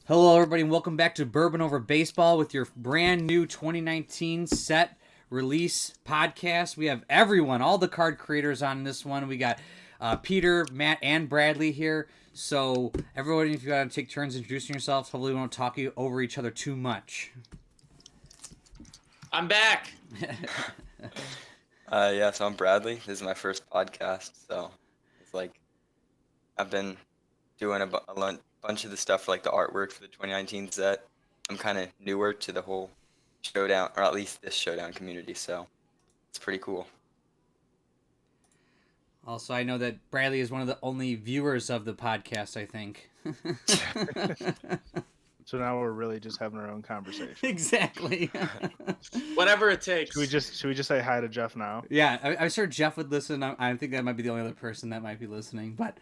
Hello, everybody, and welcome back to Bourbon Over Baseball with your brand new 2019 set release podcast. We have everyone, all the card creators on this one. We got Peter, Matt, and Bradley here. So, everybody, if you got to take turns introducing yourselves, hopefully we won't talk over each other too much. I'm back. So I'm Bradley. This is my first podcast, so it's like I've been doing a bunch of the stuff for like the artwork for the 2019 set. I'm kind of newer to the whole Showdown, or at least this Showdown community, so it's pretty cool. Also, I know that Bradley is one of the only viewers of the podcast, I think. So now we're really just having our own conversation. Exactly. Whatever it takes. Should we just say hi to Jeff now? Yeah, I'm sure Jeff would listen. I think that might be the only other person that might be listening. But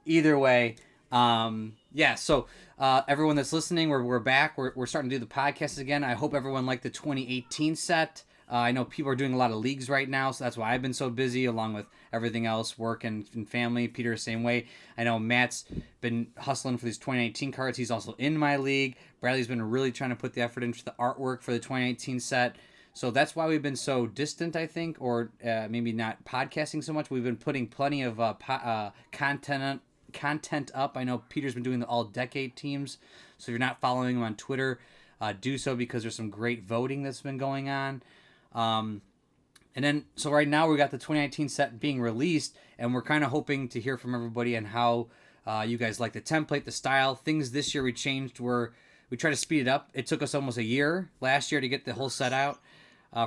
either way, So everyone that's listening, we're back. We're starting to do the podcast again. I hope everyone liked the 2018 set. I know people are doing a lot of leagues right now, so that's why I've been so busy, along with everything else, work and family. Peter, same way. I know Matt's been hustling for these 2019 cards. He's also in my league. Bradley's been really trying to put the effort into the artwork for the 2019 set. So that's why we've been so distant, I think, or maybe not podcasting so much. We've been putting plenty of content up. I know Peter's been doing the all-decade teams, so if you're not following him on Twitter, do so because there's some great voting that's been going on. So right now we got the 2019 set being released, and we're kind of hoping to hear from everybody on how you guys like the template, the style. Things this year we changed were we tried to speed it up. It took us almost a year last year to get the whole set out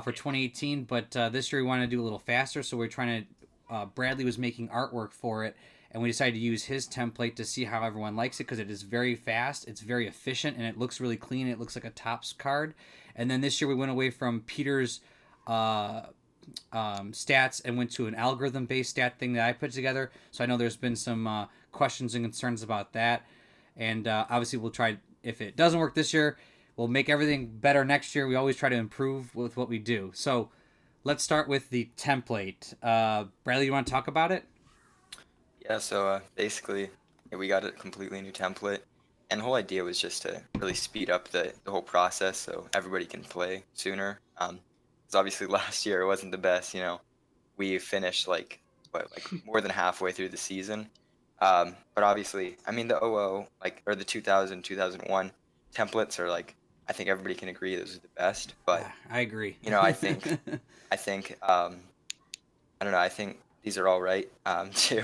for 2018, but this year we wanted to do a little faster, so we're trying to Bradley was making artwork for it, and we decided to use his template to see how everyone likes it because it is very fast, it's very efficient, and it looks really clean. It looks like a Topps card. And then this year we went away from Peter's stats and went to an algorithm-based stat thing that I put together. So I know there's been some questions and concerns about that. And obviously we'll try, if it doesn't work this year, we'll make everything better next year. We always try to improve with what we do. So let's start with the template. Bradley, you want to talk about it? Yeah, so basically we got a completely new template, and the whole idea was just to really speed up the whole process so everybody can play sooner. Because obviously last year it wasn't the best, we finished like more than halfway through the season. But obviously, I mean the 00 or the 2000, 2001 templates are like, I think everybody can agree those are the best. But I agree. I think I don't know. I think these are all right too.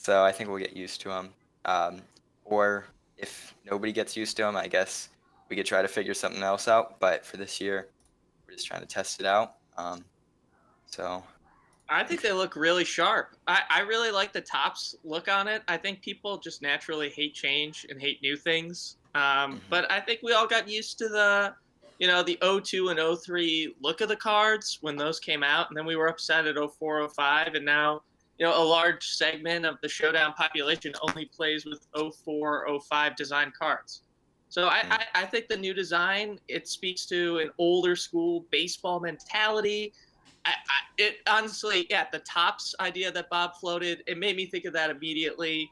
So I think we'll get used to them. Or if nobody gets used to them, I guess we could try to figure something else out. But for this year, we're just trying to test it out. So I think they look really sharp. I really like the Topps look on it. I think people just naturally hate change and hate new things. But I think we all got used to the 02 and 03 look of the cards when those came out. And then we were upset at 04, 05. And now, a large segment of the Showdown population only plays with 04, 05 design cards. So I think the new design, it speaks to an older school baseball mentality. It honestly, the Topps idea that Bob floated, it made me think of that immediately.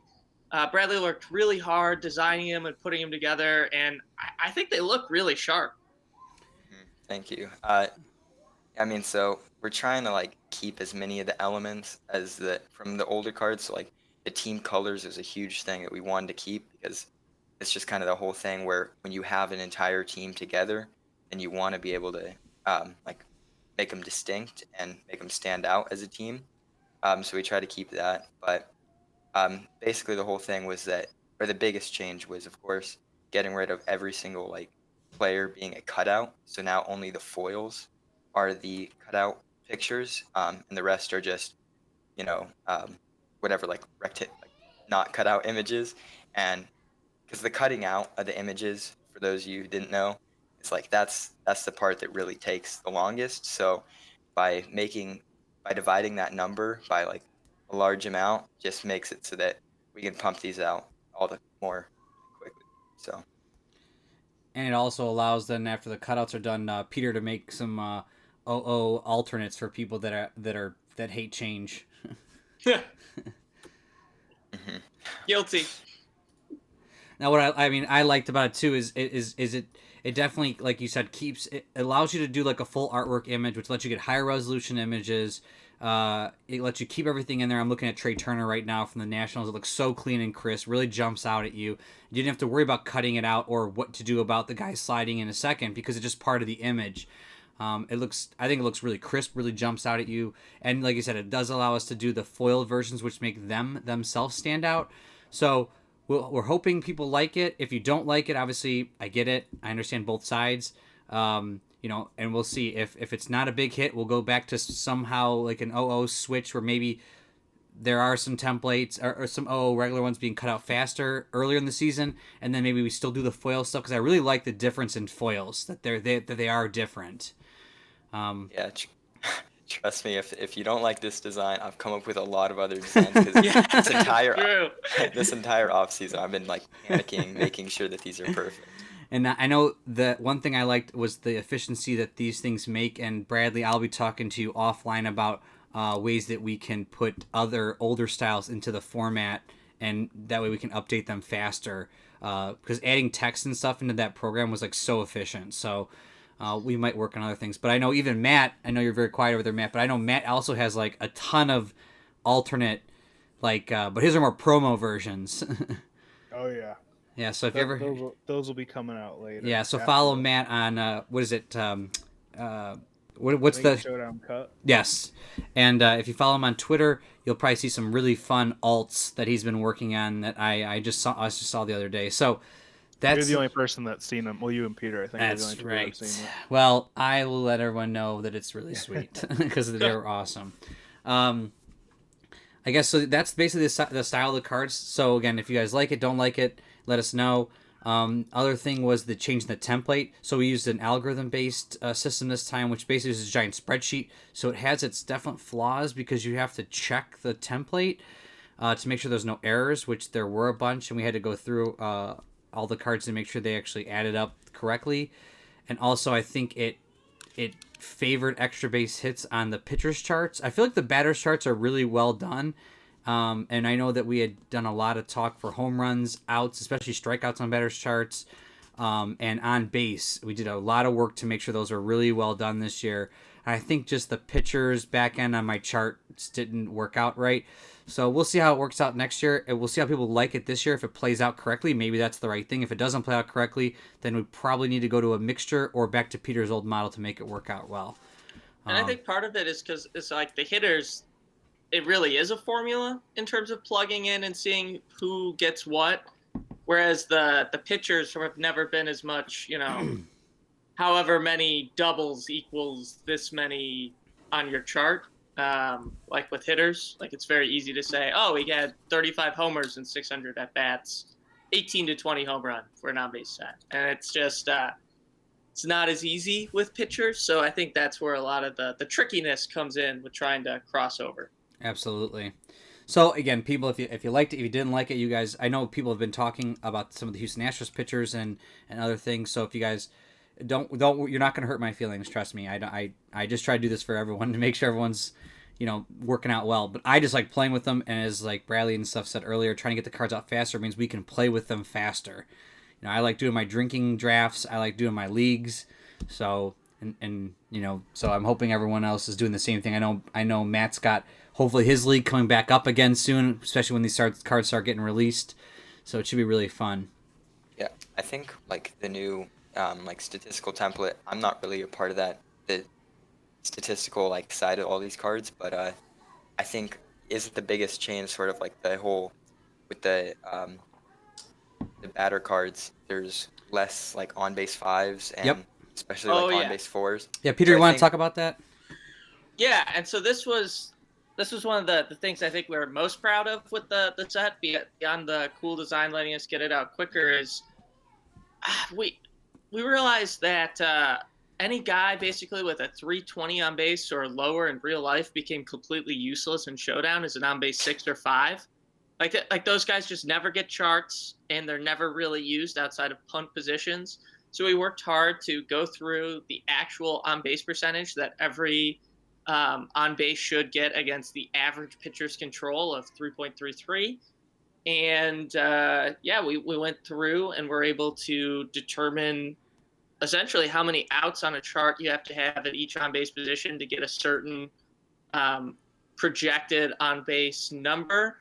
Bradley worked really hard designing them and putting them together, and I think they look really sharp. Thank you. So we're trying to keep as many of the elements as from the older cards. So the team colors is a huge thing that we wanted to keep because it's just kind of the whole thing where when you have an entire team together, then you want to be able to make them distinct and make them stand out as a team. So we try to keep that. But basically the whole thing was the biggest change was, of course, getting rid of every single player being a cutout. So now only the foils are the cutout pictures, and the rest are just, whatever, not cutout images. And because the cutting out of the images, for those of you who didn't know, it's that's the part that really takes the longest. So by dividing that number by a large amount, just makes it so that we can pump these out all the more quickly. So. And it also allows then after the cutouts are done, Peter to make some OO alternates for people that hate change. Guilty. Now, what I mean, I liked about it too is it definitely, like you said, it allows you to do like a full artwork image, which lets you get higher resolution images. It lets you keep everything in there. I'm looking at Trey Turner right now from the Nationals. It looks so clean and crisp. Really jumps out at you. You didn't have to worry about cutting it out or what to do about the guy sliding in a second because it's just part of the image. I think it looks really crisp, really jumps out at you. And like you said, it does allow us to do the foil versions, which make them themselves stand out. So we're hoping people like it. If you don't like it, obviously I get it. I understand both sides. And we'll see if it's not a big hit, we'll go back to somehow like an OO switch where maybe there are some templates or some OO regular ones being cut out faster earlier in the season, and then maybe we still do the foil stuff because I really like the difference in foils that they are different. Yeah, trust me, if you don't like this design, I've come up with a lot of other designs because this entire off season I've been like panicking, making sure that these are perfect. And I know the one thing I liked was the efficiency that these things make. And Bradley, I'll be talking to you offline about ways that we can put other older styles into the format, and that way we can update them faster. Because adding text and stuff into that program was like so efficient. So we might work on other things. But I know even Matt, I know you're very quiet over there, Matt, but I know Matt also has like a ton of alternate, but his are more promo versions. Oh yeah. Yeah, so if you ever those will be coming out later. Yeah, so follow Matt on what is it? What's the Showdown Cut? Yes, and if you follow him on Twitter, you'll probably see some really fun alts that he's been working on that I just saw the other day. So that's You're the only person that's seen them. Well, you and Peter, I think. That's are the only two right. that have seen it. Well, I will let everyone know that it's really sweet because they're awesome. I guess so. That's basically the style of the cards. So again, if you guys like it, don't like it, let us know. Other thing was the change in the template. So we used an algorithm-based system this time, which basically is a giant spreadsheet. So it has its definite flaws because you have to check the template to make sure there's no errors, which there were a bunch, and we had to go through all the cards to make sure they actually added up correctly. And also, I think it favored extra base hits on the pitcher's charts. I feel like the batter's charts are really well done. And I know that we had done a lot of talk for home runs, outs, especially strikeouts on batter's charts, and on base. We did a lot of work to make sure those are really well done this year. And I think just the pitcher's back end on my charts didn't work out right. So we'll see how it works out next year. And we'll see how people like it this year. If it plays out correctly, maybe that's the right thing. If it doesn't play out correctly, then we probably need to go to a mixture or back to Peter's old model to make it work out well. And I think part of it is because it's like the hitters, it really is a formula in terms of plugging in and seeing who gets what. Whereas the pitchers have never been as much, however many doubles equals this many on your chart. Like with hitters, like it's very easy to say, oh, he had 35 homers and 600 at bats, 18 to 20 home run for an on-base stat. And it's just, it's not as easy with pitchers. So I think that's where a lot of the trickiness comes in with trying to cross over. Absolutely. So again, people, if you liked it, if you didn't like it, you guys, I know people have been talking about some of the Houston Astros pitchers and other things. So if you guys don't, you're not going to hurt my feelings. Trust me. I just try to do this for everyone to make sure everyone's, working out well. But I just like playing with them. And as like Bradley and stuff said earlier, trying to get the cards out faster means we can play with them faster. I like doing my drinking drafts. I like doing my leagues. So, so I'm hoping everyone else is doing the same thing. I know Matt's got hopefully his league coming back up again soon, especially when these cards start getting released. So it should be really fun. Yeah, I think like the new statistical template, I'm not really a part of that, the statistical side of all these cards, but I think isn't the biggest change sort of like the whole with the batter cards, there's less on base fives and especially on base fours. Yeah, Peter, you want to talk about that? Yeah, and so this was one of the things I think we were most proud of with the set, beyond the cool design letting us get it out quicker, is we realized that any guy basically with a 320 on base or lower in real life became completely useless in Showdown as an on base 6 or 5. Like those guys just never get charts, and they're never really used outside of punt positions. So we worked hard to go through the actual on-base percentage that every on-base should get against the average pitcher's control of 3.33. And we went through and were able to determine essentially how many outs on a chart you have to have at each on base position to get a certain projected on base number,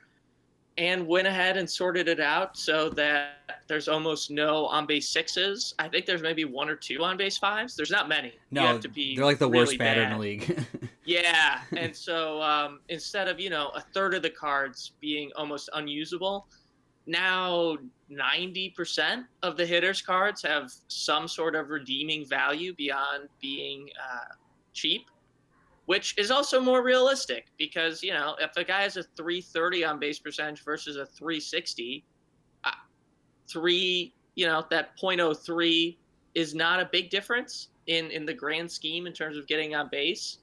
and went ahead and sorted it out so that there's almost no on base sixes. I think there's maybe one or two on base fives. There's not many. You No, have to be they're like the really worst batter in bad. the league. Yeah, and so instead of a third of the cards being almost unusable, now 90% of the hitters' cards have some sort of redeeming value beyond being cheap, which is also more realistic because if a guy has a 330 on base percentage versus a 360, that .03 is not a big difference in the grand scheme in terms of getting on base.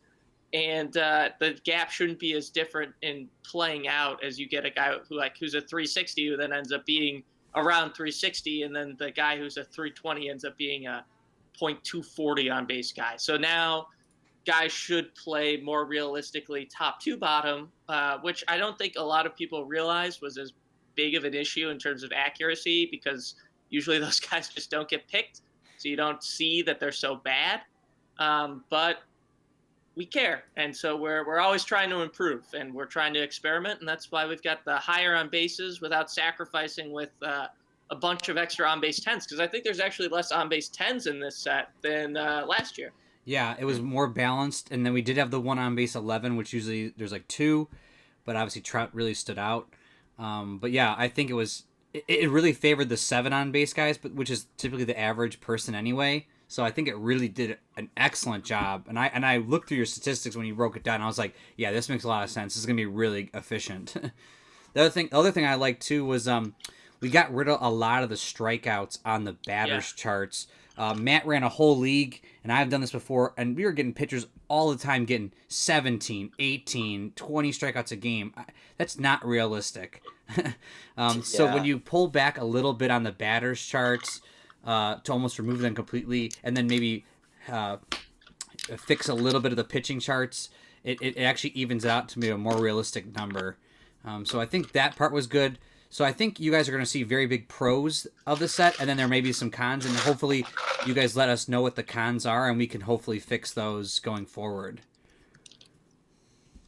And the gap shouldn't be as different in playing out as you get a guy who's a 360 who then ends up being around 360, and then the guy who's a 320 ends up being a .240 on base guy. So now guys should play more realistically top to bottom, which I don't think a lot of people realized was as big of an issue in terms of accuracy, because usually those guys just don't get picked, so you don't see that they're so bad. But we care, and so we're always trying to improve, and we're trying to experiment, and that's why we've got the higher on bases without sacrificing with a bunch of extra on base 10s, because I think there's actually less on base 10s in this set than last year. Yeah, it was more balanced, and then we did have the one on base 11, which usually there's like two, but obviously Trout really stood out. But yeah, I think it really favored the 7 on base guys, but which is typically the average person anyway. So I think it really did an excellent job. And I looked through your statistics when you broke it down, and I was like, yeah, this makes a lot of sense. This is gonna be really efficient. The other thing I liked too was we got rid of a lot of the strikeouts on the batters charts. Matt ran a whole league, and I've done this before, and we were getting pitchers all the time getting 17, 18, 20 strikeouts a game. That's not realistic. So when you pull back a little bit on the batters charts to almost remove them completely, and then maybe fix a little bit of the pitching charts, it actually evens it out to be a more realistic number. So I think that part was good. So I think you guys are going to see very big pros of the set, and then there may be some cons, and hopefully you guys let us know what the cons are, and we can hopefully fix those going forward.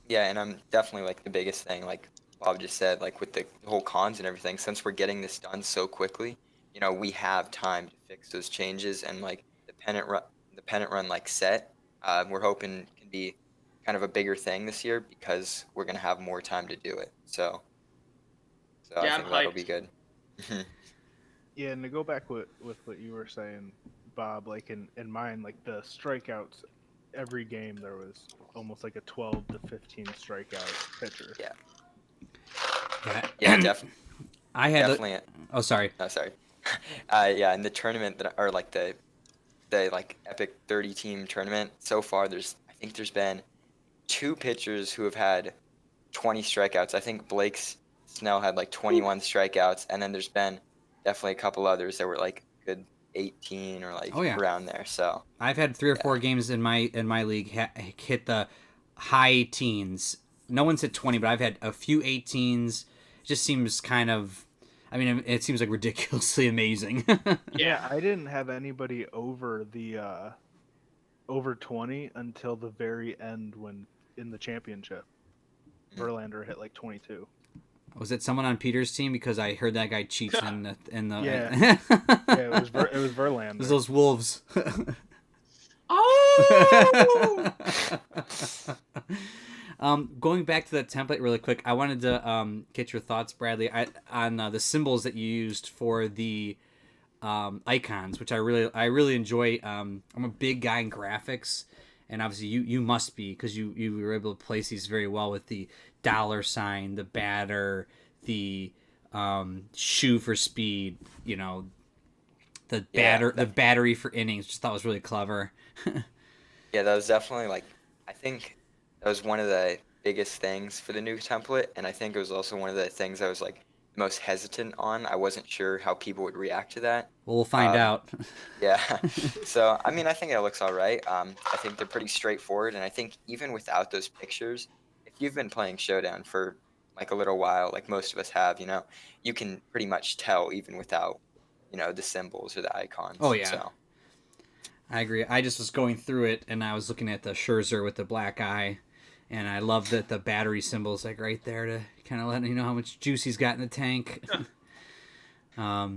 Yeah, and I'm definitely like the biggest thing, like Bob just said, like with the whole cons and everything, since we're getting this done so quickly, we have time to fix those changes, and like the pennant run like set, we're hoping can be kind of a bigger thing this year because we're going to have more time to do it. So Yeah, I think that'll be good. Yeah, and to go back with what you were saying, Bob, like in mine, like the strikeouts, every game there was almost like a 12 to 15 strikeout pitcher. Yeah. Yeah, definitely. I had definitely. Oh, sorry. No, sorry. Yeah, in the tournament or like the like epic 30 team tournament so far, I think there's been 2 pitchers who have had 20 strikeouts. I think Blake Snell had like 21 strikeouts, and then there's been definitely a couple others that were like good 18 or like around there. So I've had 3 or 4 games in my league hit the high teens. No one's hit 20, but I've had a few 18s. It just seems kind of, I mean, it seems like ridiculously amazing. Yeah, I didn't have anybody over the over 20 until the very end when in the championship. Verlander hit like 22. Was it someone on Peter's team? Because I heard that guy cheats in the Yeah, it was Verlander. It was those Wolves. Oh! Going back to the template really quick, I wanted to get your thoughts, Bradley, on the symbols that you used for the icons, which I really enjoy. I'm a big guy in graphics, and obviously you must be, because you were able to place these very well with the $sign, the batter, the shoe for speed, the battery for innings. Just thought it was really clever. Yeah, that was definitely like, I think that was one of the biggest things for the new template, and I think it was also one of the things I was like most hesitant on. I wasn't sure how people would react to that. Well, we'll find out. Yeah. So, I mean, I think it looks all right. I think they're pretty straightforward, and I think even without those pictures, if you've been playing Showdown for, like a little while, like most of us have, you can pretty much tell even without, the symbols or the icons. Oh, yeah. So. I agree. I just was going through it, and I was looking at the Scherzer with the black eye, and I love that the battery symbol's like right there to kind of let you know how much juice he's got in the tank. But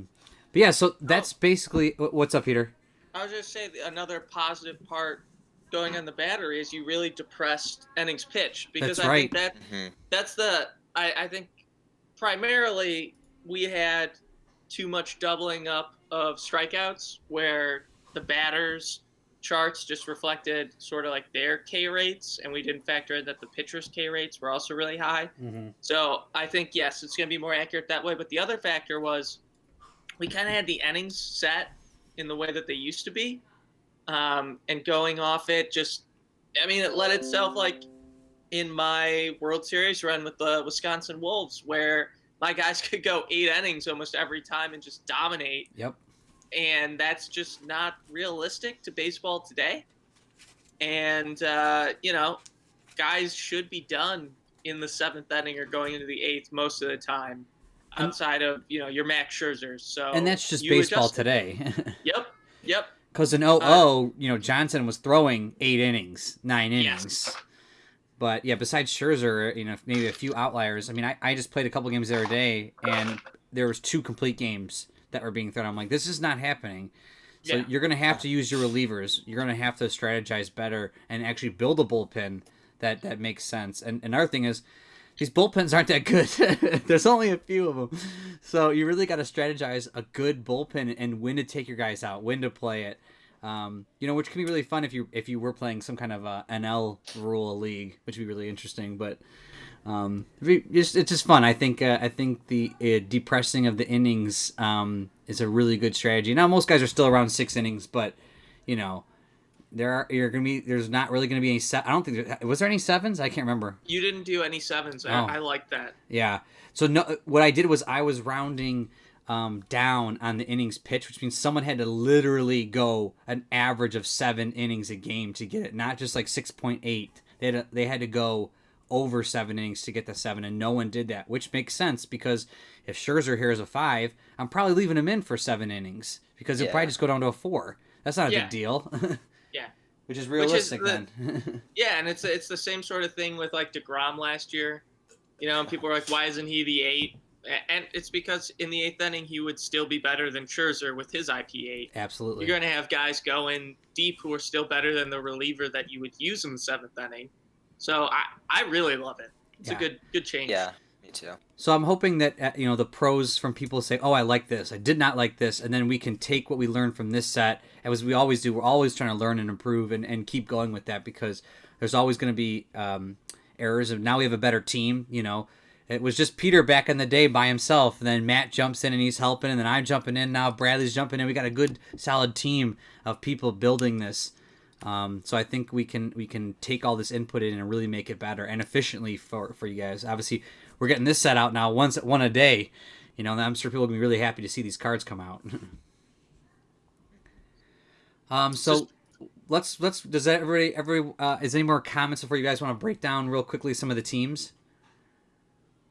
yeah, so that's basically what's up, Peter. I was just saying another positive part going on the battery is you really depressed innings pitch, because That's I right. think that's I think primarily we had too much doubling up of strikeouts where the batters charts just reflected sort of like their K rates, and we didn't factor in that the pitchers' K rates were also really high. So I think, yes, it's going to be more accurate that way. But the other factor was we kind of had the innings set in the way that they used to be. And going off it it led itself like in my World Series run with the Wisconsin Wolves, where my guys could go 8 innings almost every time and just dominate. Yep. And that's just not realistic to baseball today. And, guys should be done in the 7th inning or going into the 8th most of the time, outside of, your Max Scherzers. So, and that's just baseball today. Yep. Because in Johnson was throwing 8 innings, 9 innings. Yes. But yeah, besides Scherzer, maybe a few outliers. I mean, I just played a couple games the other day, and there was 2 complete games that were being thrown. I'm like, this is not happening. So you're going to have to use your relievers. You're going to have to strategize better and actually build a bullpen that makes sense. And another thing is, these bullpens aren't that good. There's only a few of them. So you really got to strategize a good bullpen and when to take your guys out, when to play it. Which can be really fun if you were playing some kind of NL rule league, which would be really interesting. But it's just fun. I think the depressing of the innings is a really good strategy. Now most guys are still around 6 innings, but there's not really gonna be any. I don't think was there any 7s. I can't remember. You didn't do any 7s. I like that. Yeah. So what I did was I was rounding down on the innings pitch, which means someone had to literally go an average of 7 innings a game to get it, not just like 6.8. They had to go over 7 innings to get the 7, and no one did that, which makes sense because if Scherzer here is a 5, I'm probably leaving him in for 7 innings because he'll probably just go down to a 4. That's not a big deal. Yeah. Which is realistic then. Yeah, and it's the same sort of thing with like DeGrom last year. And people are like, why isn't he the 8? And it's because in the 8th inning, he would still be better than Scherzer with his IP8. Absolutely. You're going to have guys going deep who are still better than the reliever that you would use in the 7th inning. So I really love it. It's a good change. Yeah, me too. So I'm hoping that the pros from people say, oh, I like this, I did not like this, and then we can take what we learned from this set, as we always do. We're always trying to learn and improve and keep going with that, because there's always going to be errors. And now we have a better team. It was just Peter back in the day by himself, and then Matt jumps in and he's helping, and then I'm jumping in now. Bradley's jumping in. We got a good, solid team of people building this. So I think we can take all this input in and really make it better and efficiently for you guys. Obviously, we're getting this set out now one a day. And I'm sure people will be really happy to see these cards come out. So let's does everybody is any more comments before you guys want to break down real quickly some of the teams?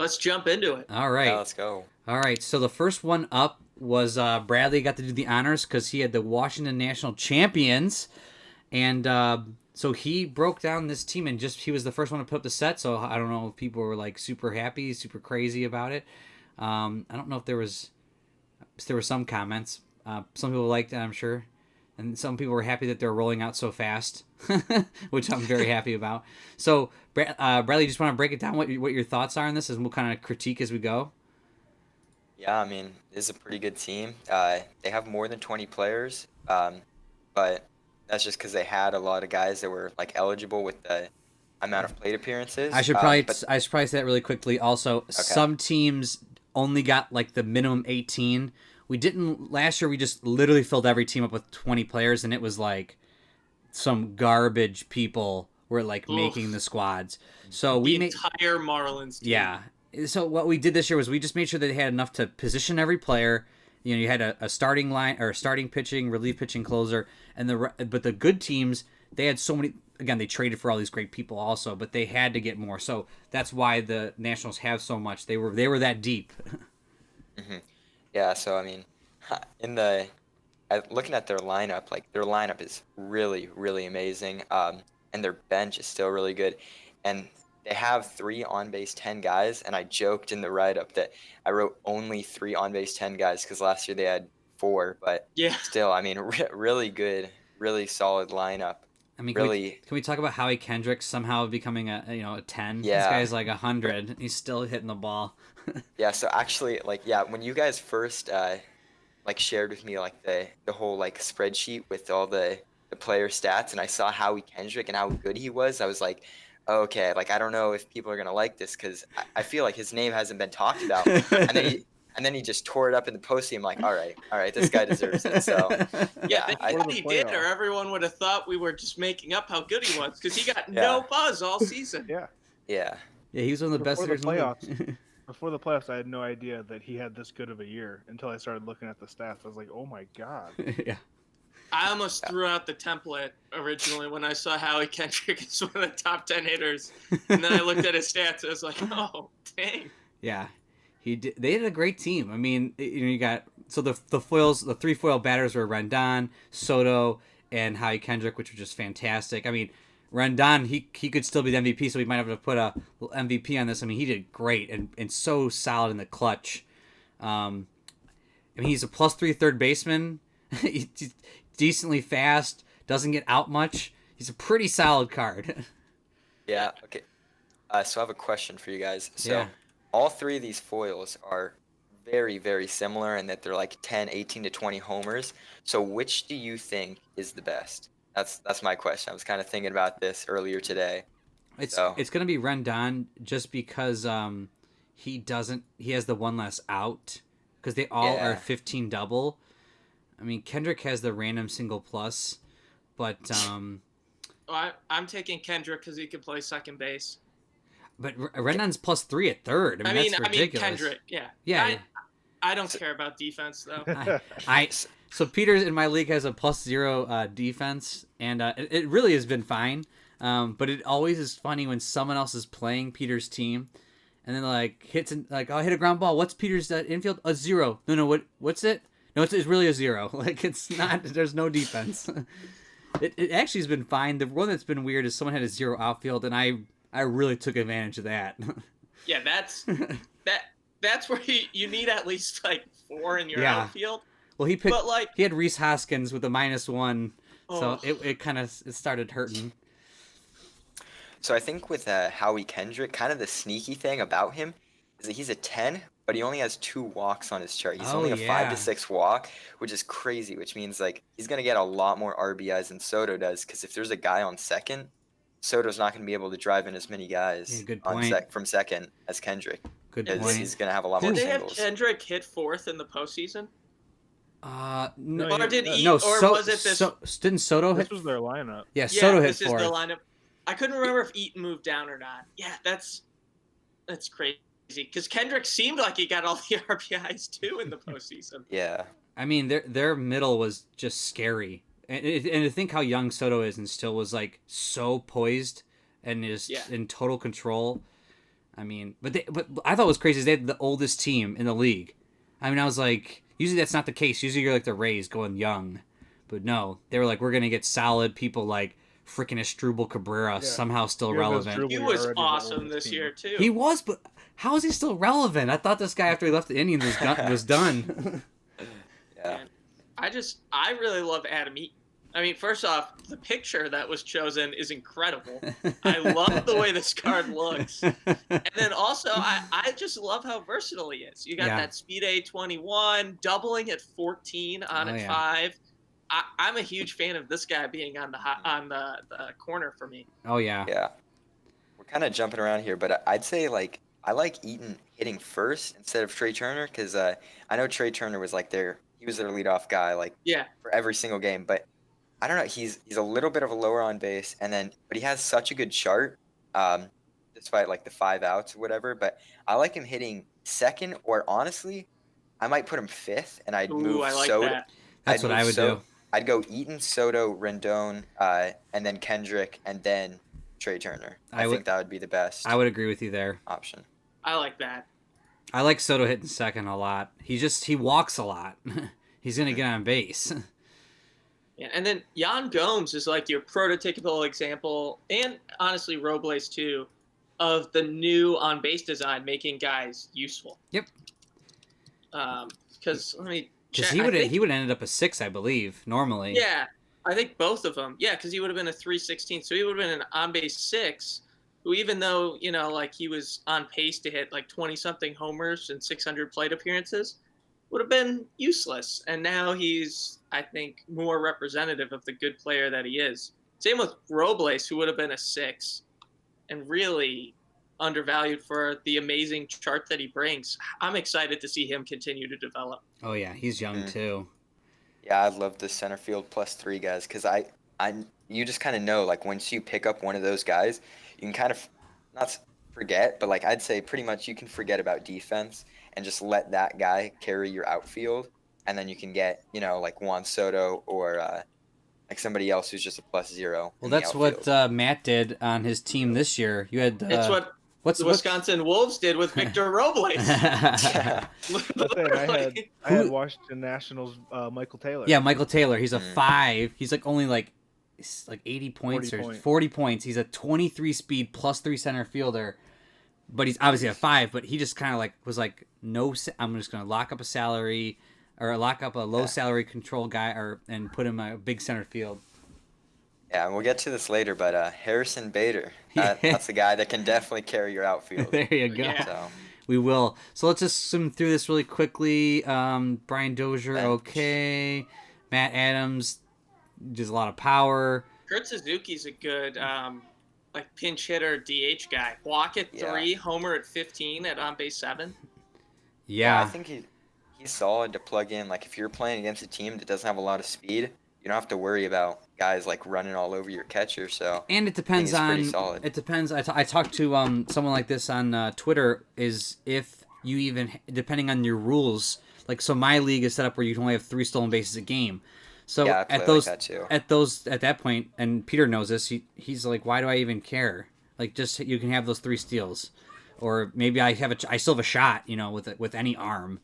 Let's jump into it. All right. Yeah, let's go. All right. So the first one up was Bradley got to do the honors because he had the Washington National Champions. And so he broke down this team, and he was the first one to put up the set. So I don't know if people were like super happy, super crazy about it. I don't know if there were some comments. Some people liked it, I'm sure. And some people were happy that they're rolling out so fast, which I'm very happy about. So, Bradley, you just want to break it down, what your thoughts are on this, and we'll kind of critique as we go? Yeah, I mean, this is a pretty good team. They have more than 20 players, but that's just because they had a lot of guys that were like eligible with the amount of plate appearances. I should probably say that really quickly. Also, some teams only got like the minimum 18. We didn't last year. We just literally filled every team up with 20 players, and it was like some garbage people were like making the squads. So the entire Marlins team. Yeah. So what we did this year was we just made sure that they had enough to position every player. You had a starting line or starting pitching, relief pitching, closer, and but the good teams, they had so many. again, they traded for all these great people also, but they had to get more. So that's why the Nationals have so much. They were that deep. Yeah, so I mean, looking at their lineup, like their lineup is really, really amazing. And their bench is still really good. And they have 3 on-base 10 guys. And I joked in the write-up that I wrote only 3 on-base 10 guys because last year they had 4. But Yeah. still, I mean, really good, really solid lineup. I mean, Really, can we talk about Howie Kendrick somehow becoming a 10? This yeah. guy's like 100. He's still hitting the ball. Yeah, so actually, like, yeah, when you guys first like shared with me like the whole like spreadsheet with all the player stats, and I saw Howie Kendrick and how good he was, I was like, oh, okay, like I don't know if people are gonna like this because I feel like his name hasn't been talked about, and then he just tore it up in the post. I'm like, all right, this guy deserves it. So Yeah, yeah, thank God he did, or everyone would have thought we were just making up how good he was because he got no buzz all season. Yeah. Yeah. Yeah, he was one of the best hitters in the league. Before the playoffs, I had no idea that he had this good of a year until I started looking at the stats. I was like, oh my God. Yeah. I almost threw out the template originally when I saw Howie Kendrick is one of the top 10 hitters. And then I looked at his stats and I was like, oh, dang. Yeah. They had a great team. I mean, you got the foils, the 3 foil batters were Rendon, Soto, and Howie Kendrick, which were just fantastic. I mean, Rendon, he could still be the MVP, so we might have to put a little MVP on this. I mean, he did great and so solid in the clutch. I mean, he's a +3 third baseman. He's decently fast, doesn't get out much. He's a pretty solid card. Yeah. Okay. So I have a question for you guys. So Yeah. all 3 of these foils are very, very similar in that they're like 10, 18 to 20 homers. So which do you think is the best? That's my question. I was kind of thinking about this earlier today. It's going to be Rendon just because he has the one less out because they all are 15 double. I mean, Kendrick has the random single plus, but I'm taking Kendrick because he can play second base. But Rendon's +3 at third. I mean, that's ridiculous. Kendrick, yeah. Yeah. I don't care about defense though. So Peters in my league has a +0 defense, and it really has been fine. But it always is funny when someone else is playing Peters' team, and then I'll hit a ground ball. What's Peters' infield? A 0. No, what's it? No, it's really a 0. Like it's not. There's no defense. It actually has been fine. The one that's been weird is someone had a 0 outfield, and I really took advantage of that. Yeah, that's where you need at least like 4 in your outfield. Well, he had Reese Hoskins with a -1, so it kind of started hurting. So I think with Howie Kendrick, kind of the sneaky thing about him is that he's a 10, but he only has 2 walks on his chart. He's only a 5 to 6 walk, which is crazy, which means like he's going to get a lot more RBIs than Soto does, because if there's a guy on second, Soto's not going to be able to drive in as many guys from second as Kendrick. Good point. He's going to have a lot more singles. singles. Did they have Kendrick hit 4th in the postseason? No. Or did was it this? Didn't Soto hit? This was their lineup. Yeah, Soto hit 4th. This is the lineup. I couldn't remember if Eaton moved down or not. Yeah, that's crazy. Because Kendrick seemed like he got all the RBIs too in the postseason. Yeah. I mean, their middle was just scary, and to think how young Soto is and still was like so poised and is in total control. I mean, but I thought what was crazy is they had the oldest team in the league. I mean, I was like, usually that's not the case. Usually you're like the Rays going young, but no, they were like, we're gonna get solid people like freaking Asdrubal Cabrera somehow still relevant. He was awesome this year too. He was, but how is he still relevant? I thought this guy after he left the Indians was done. Yeah. I really love Adam Eaton. I mean, first off, the picture that was chosen is incredible. I love the way this card looks. And then also, I just love how versatile he is. You got that Speed A21, doubling at 14 on at 5. I'm a huge fan of this guy being on the corner for me. Oh, yeah. Yeah. We're kind of jumping around here, but I'd say, like, I like Eaton hitting first instead of Trey Turner because I know Trey Turner was, like, he was their leadoff guy, like, for every single game, but I don't know. He's a little bit of a lower on base, but he has such a good chart, despite like the 5 outs or whatever. But I like him hitting second, or honestly, I might put him 5th, and I'd move I like Soto. that. That's what I would do. I'd go Eaton, Soto, Rendon, and then Kendrick, and then Trey Turner. I think that would be the best I would agree with you there. option. I like that. I like Soto hitting second a lot. He walks a lot. He's gonna get on base. Yeah, and then Jan Gomes is like your prototypical example, and honestly Robles too, of the new on base design making guys useful. Yep. Because let me Because check. he would have ended up a 6, I believe, normally. Yeah, I think both of them. Yeah, because he would have been a 316, so he would have been an on base 6. Who, even though like he was on pace to hit like 20 something homers and 600 plate appearances, would have been useless. And now he's, I think, more representative of the good player that he is. Same with Robles, who would have been a 6 and really undervalued for the amazing chart that he brings. I'm excited to see him continue to develop. Oh yeah, he's young too. Yeah, I love the center field +3 guys because you just kind of know, like, once you pick up one of those guys, you can kind of not forget, but like I'd say pretty much you can forget about defense and just let that guy carry your outfield, and then you can get like Juan Soto or like somebody else who's just a +0. Well, that's what Matt did on his team this year. You had It's what the Wisconsin Wolves did with Victor Robles. I had Washington Nationals Michael Taylor. Yeah, Michael Taylor. He's a 5. He's like only like 80 points 40 points. He's a 23 speed +3 center fielder, but he's obviously a 5. But he just kind of like was like, no, I'm just gonna lock up a salary or lock up a low salary control guy and put him a big center field. Yeah, and we'll get to this later, but Harrison Bader, that's the guy that can definitely carry your outfield. There you go. Yeah. So. We will. So let's just swim through this really quickly. Brian Dozier, okay. Matt Adams, does a lot of power. Kurt Suzuki's a good like pinch hitter DH guy. Walk at 3, homer at 15 at on base 7. Yeah. I think he's solid to plug in. Like, if you're playing against a team that doesn't have a lot of speed, you don't have to worry about guys like running all over your catcher. So and it depends on pretty solid. It depends. I talked to someone like this on Twitter. Is if you even depending on your rules. Like, so my league is set up where you can only have 3 stolen bases a game. So yeah, I play like that too. At that point, and Peter knows this. He's like, why do I even care? Like, just you can have those 3 steals, or maybe I still have a shot. With any arm.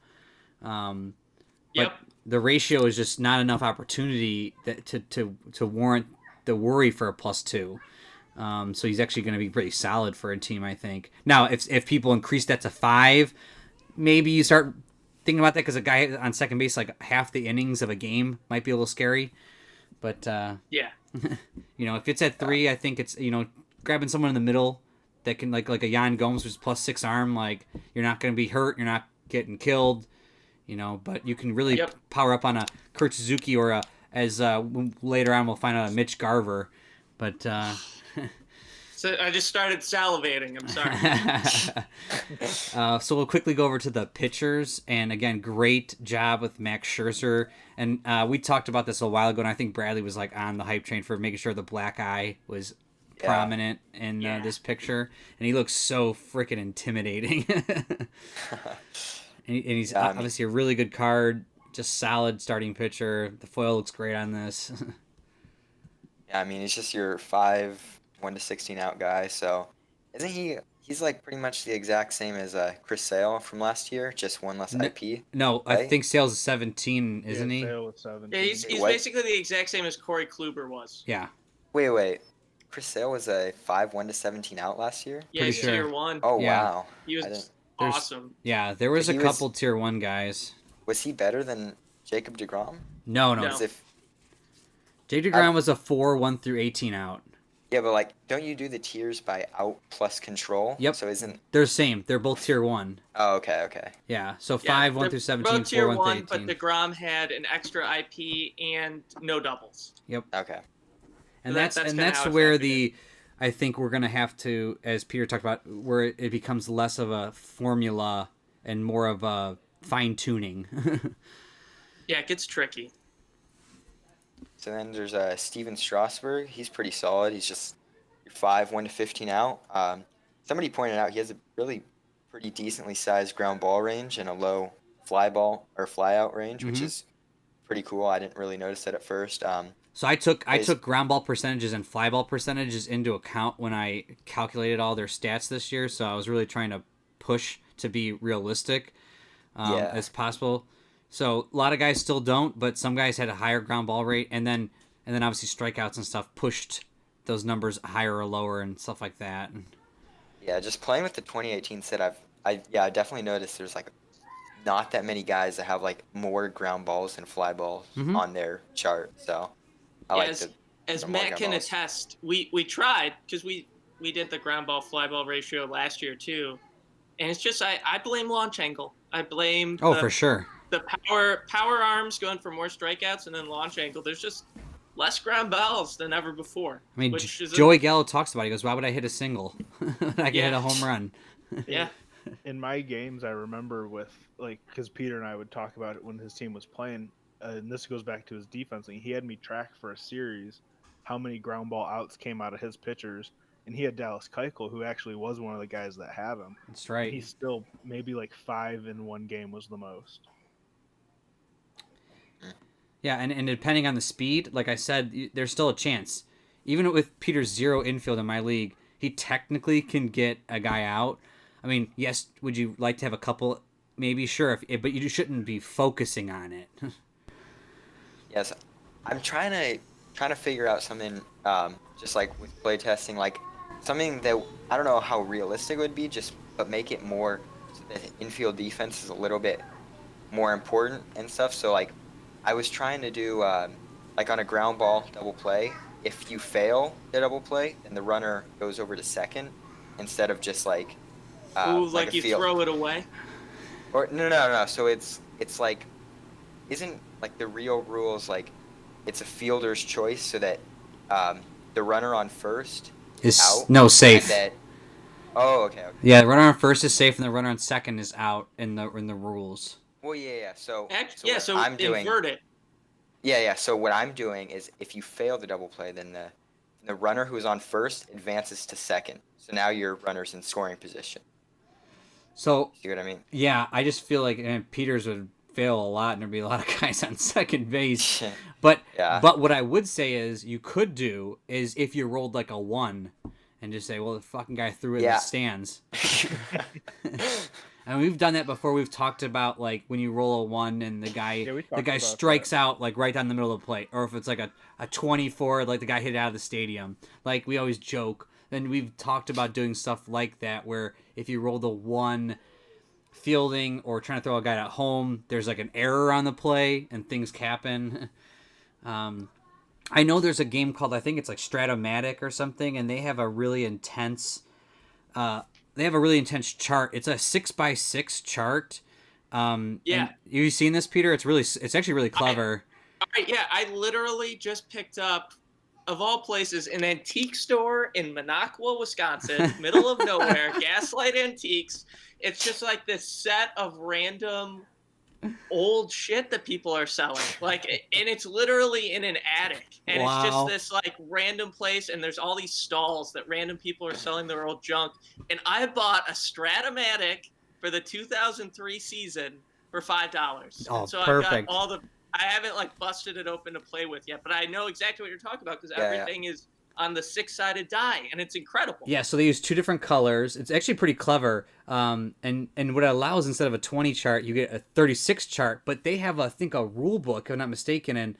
But the ratio is just not enough opportunity to warrant the worry for a +2. So he's actually going to be pretty solid for a team, I think. Now, if people increase that to 5, maybe you start thinking about that, because a guy on second base like half the innings of a game might be a little scary. But if it's at 3, I think it's grabbing someone in the middle that can like a Jan Gomes who's +6 arm. Like, you're not going to be hurt, you're not getting killed. But you can really power up on a Kurt Suzuki or as later on we'll find out, a Mitch Garver. But so I just started salivating. I'm sorry. So we'll quickly go over to the pitchers, and again, great job with Max Scherzer. And we talked about this a while ago, and I think Bradley was like on the hype train for making sure the black eye was prominent in this picture, and he looks so freaking intimidating. And he's obviously a really good card, just solid starting pitcher. The foil looks great on this. Yeah, I mean, he's just your 5, 1-16 out guy. So isn't he's like pretty much the exact same as Chris Sale from last year, just one less IP? No, right? I think Sale's 17, isn't he? Sale with 17. Yeah, he's basically the exact same as Corey Kluber was. Yeah. Wait. Chris Sale was a 5, 1-17 out last year? Yeah, he's tier 1. Oh, Yeah. wow. He was awesome. Yeah, there was a couple tier 1 guys. Was he better than Jacob deGrom? No. As if Jake deGrom was a 4, 1 through 18 out. Yeah, but like, don't you do the tiers by out plus control? Yep. So isn't they're the same? They're both tier 1. Oh, okay. Yeah. So 5, 1 through 17, both tier 4, 1 1, through 18. but deGrom had an extra IP and no doubles. Yep. Okay. And So that's where I think we're gonna have to, as Peter talked about, where it becomes less of a formula and more of a fine tuning. Yeah, it gets tricky. So then there's Steven Strasburg. He's pretty solid. He's just your 5, 1-15 out. Somebody pointed out he has a really pretty decently sized ground ball range and a low fly ball or fly out range, which is pretty cool. I didn't really notice it at first. So I took ground ball percentages and fly ball percentages into account when I calculated all their stats this year. So I was really trying to push to be realistic as possible. So a lot of guys still don't, but some guys had a higher ground ball rate, and then obviously strikeouts and stuff pushed those numbers higher or lower and stuff like that. Yeah, just playing with the 2018 set, I definitely noticed there's like not that many guys that have like more ground balls and fly balls on their chart. So I like to. As Matt can attest, we tried because we did the ground ball fly ball ratio last year too, and it's just I blame launch angle. I blame for sure the power arms going for more strikeouts, and then launch angle. There's just less ground balls than ever before. I mean, Joey Gallo talks about it. He goes, "Why would I hit a single? I can hit a home run." Yeah. In my games, I remember because Peter and I would talk about it when his team was playing, and this goes back to his defense. He had me track for a series how many ground ball outs came out of his pitchers, and he had Dallas Keuchel, who actually was one of the guys that had him. That's right. He still maybe like 5 in one game was the most. Yeah, and depending on the speed, like I said, there's still a chance. Even with Peter's 0 infield in my league, he technically can get a guy out. I mean, yes, would you like to have a couple? Maybe, sure, but you shouldn't be focusing on it. Yes, I'm trying to figure out something, just like with play testing, like something that I don't know how realistic it would be, but make it more so that infield defense is a little bit more important and stuff. So like, I was trying to do like on a ground ball double play. If you fail the double play, then the runner goes over to second instead of just like. Like you throw it away? Or no. So it's like, isn't like the real rules like it's a fielder's choice so that the runner on first is out? No, safe. Okay. Yeah, the runner on first is safe and the runner on second is out in the rules. Well, yeah. So I'm doing, invert it. Yeah. So what I'm doing is if you fail the double play, then the runner who's on first advances to second. So now your runner's in scoring position. So, see what I mean? Yeah, I just feel like Peters would fail a lot, and there'd be a lot of guys on second base. But what I would say is you could do is if you rolled like a 1 and just say, well, the fucking guy threw it in the stands. And we've done that before. We've talked about like when you roll a 1 and the guy strikes out like right down the middle of the plate, or if it's like a 24, like the guy hit it out of the stadium. Like we always joke. Then we've talked about doing stuff like that where if you roll the 1 fielding or trying to throw a guy at home, there's like an error on the play and things happen. I know there's a game called, I think it's like Stratomatic or something, and they have a really intense chart. It's a 6x6 chart. Yeah. You seen this, Peter? It's actually really clever. I literally just picked up, of all places, an antique store in Minocqua, Wisconsin, middle of nowhere, Gaslight Antiques. It's just like this set of random old shit that people are selling. Like, and it's literally in an attic. And It's just this like random place, and there's all these stalls that random people are selling their old junk. And I bought a Stratomatic for the 2003 season for $5. Oh, and so perfect. I haven't like busted it open to play with yet, but I know exactly what you're talking about because everything is on the 6-sided die, and it's incredible. Yeah, so they use 2 different colors. It's actually pretty clever. And what it allows, instead of a 20 chart, you get a 36 chart. But they have, I think, a rule book, if I'm not mistaken, and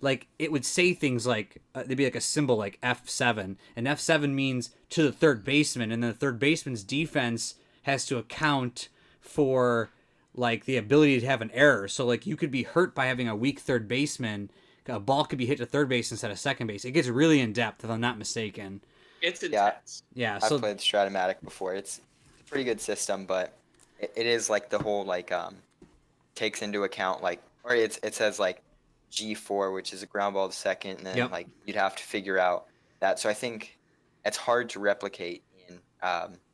like it would say things like there'd be like a symbol like F7, and F7 means to the third baseman, and then the third baseman's defense has to account for like the ability to have an error. So like you could be hurt by having a weak third baseman. A ball could be hit to third base instead of second base. It gets really in depth, if I'm not mistaken. It's intense. Yeah. I've played Stratomatic before. It's a pretty good system, but it is like the whole like takes into account like, or it says like G4, which is a ground ball to second, and then like you'd have to figure out that. So I think it's hard to replicate in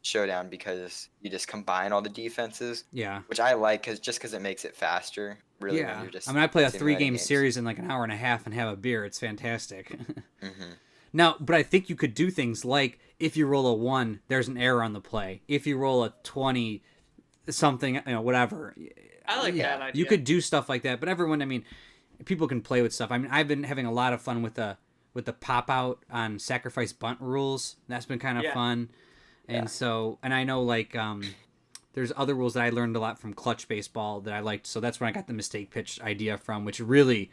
Showdown because you just combine all the defenses. Yeah. Which I like because it makes it faster. Really, when you're just I play a 3-game series in like an hour and a half and have a beer. It's fantastic. Now, but I think you could do things like if you roll a 1, there's an error on the play. If you roll a 20, something, whatever. I like that idea. You could do stuff like that, but everyone, people can play with stuff. I mean, I've been having a lot of fun with the pop out on sacrifice bunt rules. That's been kind of fun. And and I know like there's other rules that I learned a lot from clutch baseball that I liked. So that's when I got the mistake pitch idea from, which really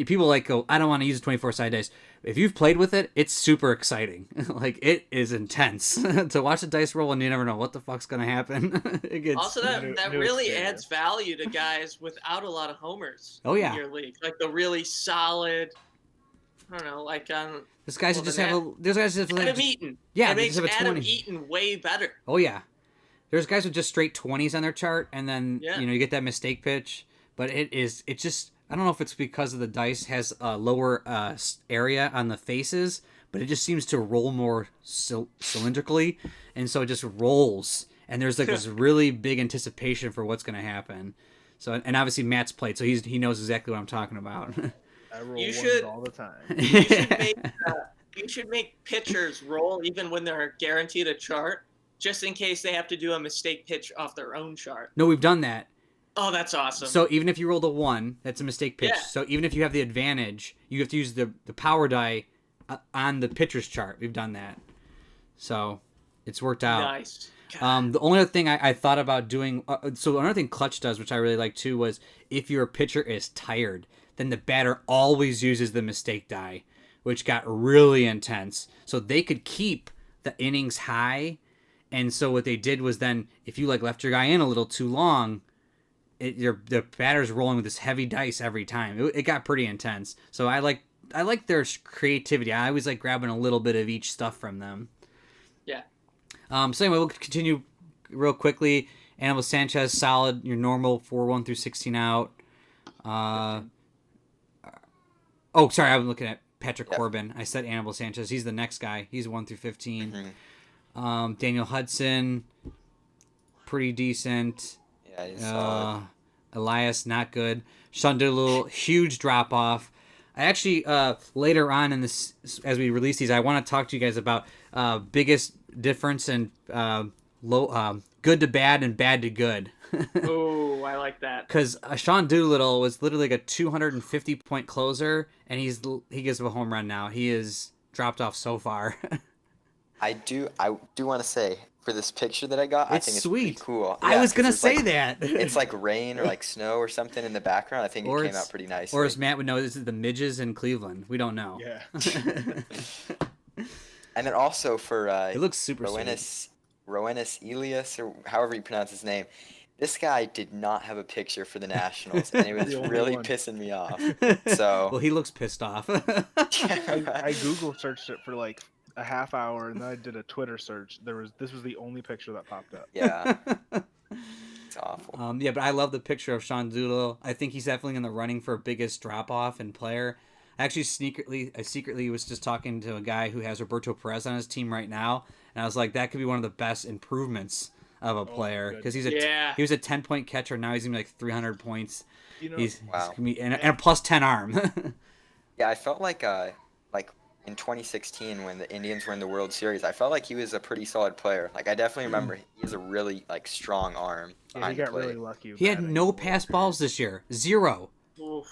people like go, I don't want to use a 24-side dice. If you've played with it, it's super exciting. Like it is intense to watch the dice roll and you never know what the fuck's gonna happen. It gets Also, that really adds value to guys without a lot of homers. Oh yeah, in your league, like the really solid. I don't know, like those guys just have those guys just Adam Eaton. Yeah, it makes have a 20. Adam Eaton way better. Oh yeah, there's guys with just straight 20s on their chart, and then you get that mistake pitch. But it's just I don't know if it's because of the dice has a lower area on the faces, but it just seems to roll more cylindrically, and so it just rolls. And there's like this really big anticipation for what's going to happen. So and obviously Matt's played, so he knows exactly what I'm talking about. I roll You ones should- all the time. You should make pitchers roll even when they're guaranteed a chart, just in case they have to do a mistake pitch off their own chart. No, we've done that. Oh, that's awesome. So even if you rolled a 1, that's a mistake pitch. Yeah. So even if you have the advantage, you have to use the power die on the pitcher's chart. We've done that. So it's worked out. Nice. The only other thing I thought about doing, so another thing Clutch does, which I really like too, was if your pitcher is tired, then the batter always uses the mistake die, which got really intense. So they could keep the innings high. And so what they did was then, if you like left your guy in a little too long, the batter's rolling with this heavy dice every time. It got pretty intense. So I like their creativity. I always like grabbing a little bit of each stuff from them. Yeah. So anyway, we'll continue real quickly. Anibal Sanchez, solid. Your normal 4-1 through 16 out. Oh, sorry, I was looking at Patrick Corbin. I said Anibal Sanchez. He's the next guy. He's 1 through 15. Mm-hmm. Daniel Hudson, pretty decent. Yeah, he's solid. Elias, not good. Sean Doolittle, huge drop off. I actually later on in this, as we release these, I want to talk to you guys about biggest difference in good to bad and bad to good. Oh, I like that. Because Sean Doolittle was literally like a 250-point closer, and he gives him a home run now. He is dropped off so far. I do want to say, for this picture that I got, I think it's sweet. pretty cool. I was gonna it's say like, that. It's like rain or like snow or something in the background. I think it came out pretty nicely. Or as Matt would know, this is the midges in Cleveland. We don't know. Yeah. And then also for it looks super Roenis Elias, or however you pronounce his name. This guy did not have a picture for the Nationals, and it was really pissing me off. So well, he looks pissed off. I Google searched it for like a half hour, and then I did a Twitter search. This was the only picture that popped up. Yeah, it's awful. Yeah, but I love the picture of Sean Doolittle. I think he's definitely in the running for biggest drop off in player. I actually secretly was just talking to a guy who has Roberto Perez on his team right now, and I was like, that could be one of the best improvements of a player, because he was a 10-point catcher. Now he's gonna be like 300 points. He's gonna be, and a plus 10 arm. Yeah, I felt like in 2016 when the Indians were in the World Series, I felt like he was a pretty solid player. Like I definitely remember he has a really like strong arm. Yeah, he got really lucky. He had no pass balls this year, 0. Oof.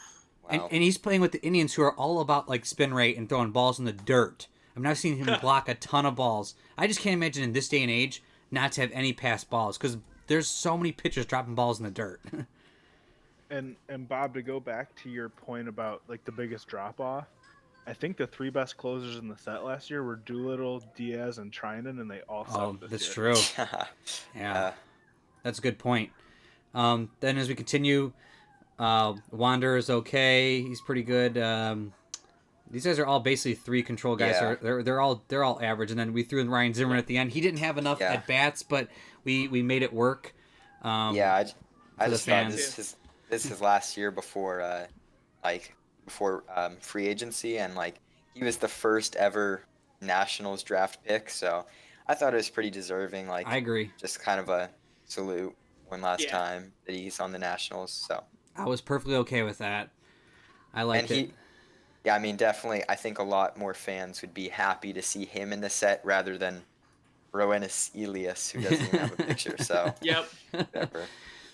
Wow. And he's playing with the Indians, who are all about like spin rate and throwing balls in the dirt. I've now seen him block a ton of balls. I just can't imagine in this day and age not to have any pass balls, because there's so many pitchers dropping balls in the dirt. And Bob, to go back to your point about like the biggest drop off, I think the 3 best closers in the set last year were Doolittle, Diaz, and Trinan, and they all sucked this that's year. true. Yeah, that's a good point. Then as we continue, Wander is okay. He's pretty good. These guys are all basically 3 control guys. Yeah. They're all average. And then we threw in Ryan Zimmerman at the end. He didn't have enough at bats, but we made it work. I just thought this is his last year before free agency, and like he was the first ever Nationals draft pick, so I thought it was pretty deserving. Like I agree. Just kind of a salute one last time that he's on the Nationals. So I was perfectly okay with that. I liked it. Yeah, I mean, definitely. I think a lot more fans would be happy to see him in the set rather than Roenis Elias, who doesn't even have a picture. So Yep. Whatever.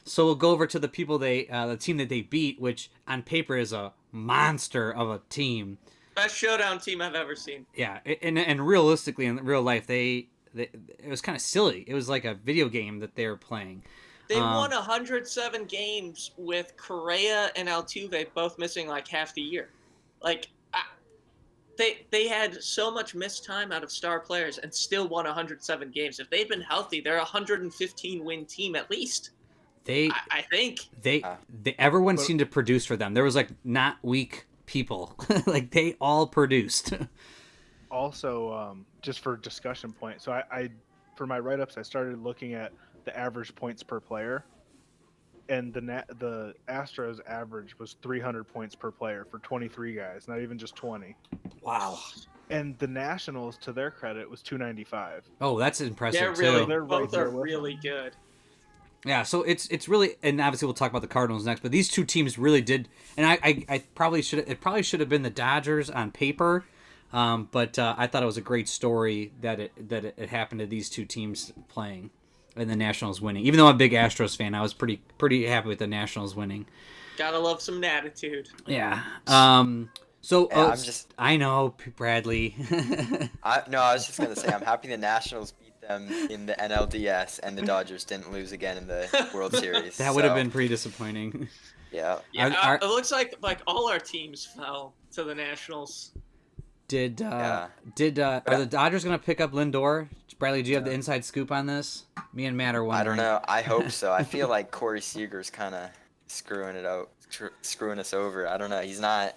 So we'll go over to the people the team that they beat, which on paper is a monster of a team. Best showdown team I've ever seen. Yeah, and realistically in real life, they it was kind of silly. It was like a video game that they were playing. They won 107 games with Correa and Altuve both missing like half the year. Like they had so much missed time out of star players and still won 107 games. If they'd been healthy, they're a 115 win team at least. I think everyone seemed to produce for them. There was like not weak people. Like they all produced. Also, just for discussion point, so I for my write-ups, I started looking at the average points per player, and the Astros average was 300 points per player for 23 guys, not even just 20. Wow. And the Nationals, to their credit, was 295. Oh, that's impressive. They're right both there are with really good. Yeah, so it's really, and obviously we'll talk about the Cardinals next, but these two teams really did, and I probably should have been the Dodgers on paper, but I thought it was a great story that it happened to these two teams playing, and the Nationals winning. Even though I'm a big Astros fan, I was pretty happy with the Nationals winning. Gotta love some attitude. Yeah. Yeah, I know, Bradley. I was just gonna say I'm happy the Nationals beat them in the NLDS and the Dodgers didn't lose again in the World Series. That would have been pretty disappointing. Yeah. Yeah, it looks like all our teams fell to the Nationals. Are the Dodgers gonna pick up Lindor? Bradley, do you have the inside scoop on this? Me and Matt are wondering. I don't know. I hope so. I feel like Corey Seager's kind of screwing us over. I don't know. He's not.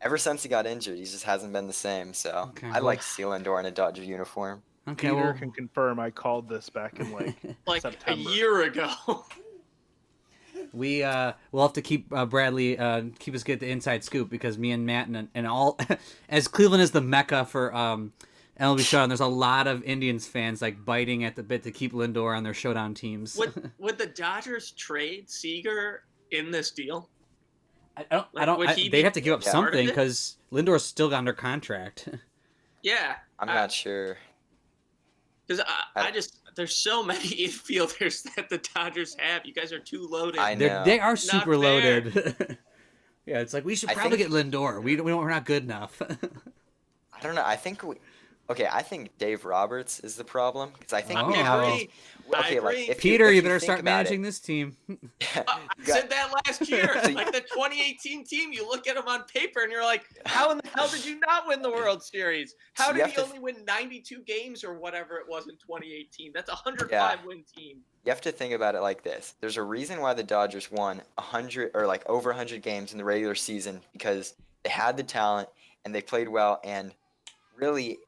Ever since he got injured, he just hasn't been the same. So I like to see Lindor in a Dodger uniform. Okay, Peter can confirm. I called this back in like September. a year ago. we'll have to keep Bradley keep us get the inside scoop because me and Matt and all as Cleveland is the mecca for MLB Showdown. There's a lot of Indians fans like biting at the bit to keep Lindor on their Showdown teams. Would the Dodgers trade Seager in this deal? They'd have to give up something because Lindor's still under contract. Yeah, I'm not sure. Because there's so many infielders that the Dodgers have. You guys are too loaded. I know. They are super fair. loaded. Yeah, it's like we should probably get Lindor. We're not good enough. I don't know. I think Dave Roberts is the problem because I think Oh. we I have. agree. Okay, like if Peter, you you better think start about managing it, this team. I said that last year. Like the 2018 team, you look at them on paper and you're like, how in the hell did you not win the World Series? How So you did have he to- only win 92 games or whatever it was in 2018? That's a 105 win team. You have to think about it like this. There's a reason why the Dodgers won 100 or like over 100 games in the regular season because they had the talent and they played well. And really,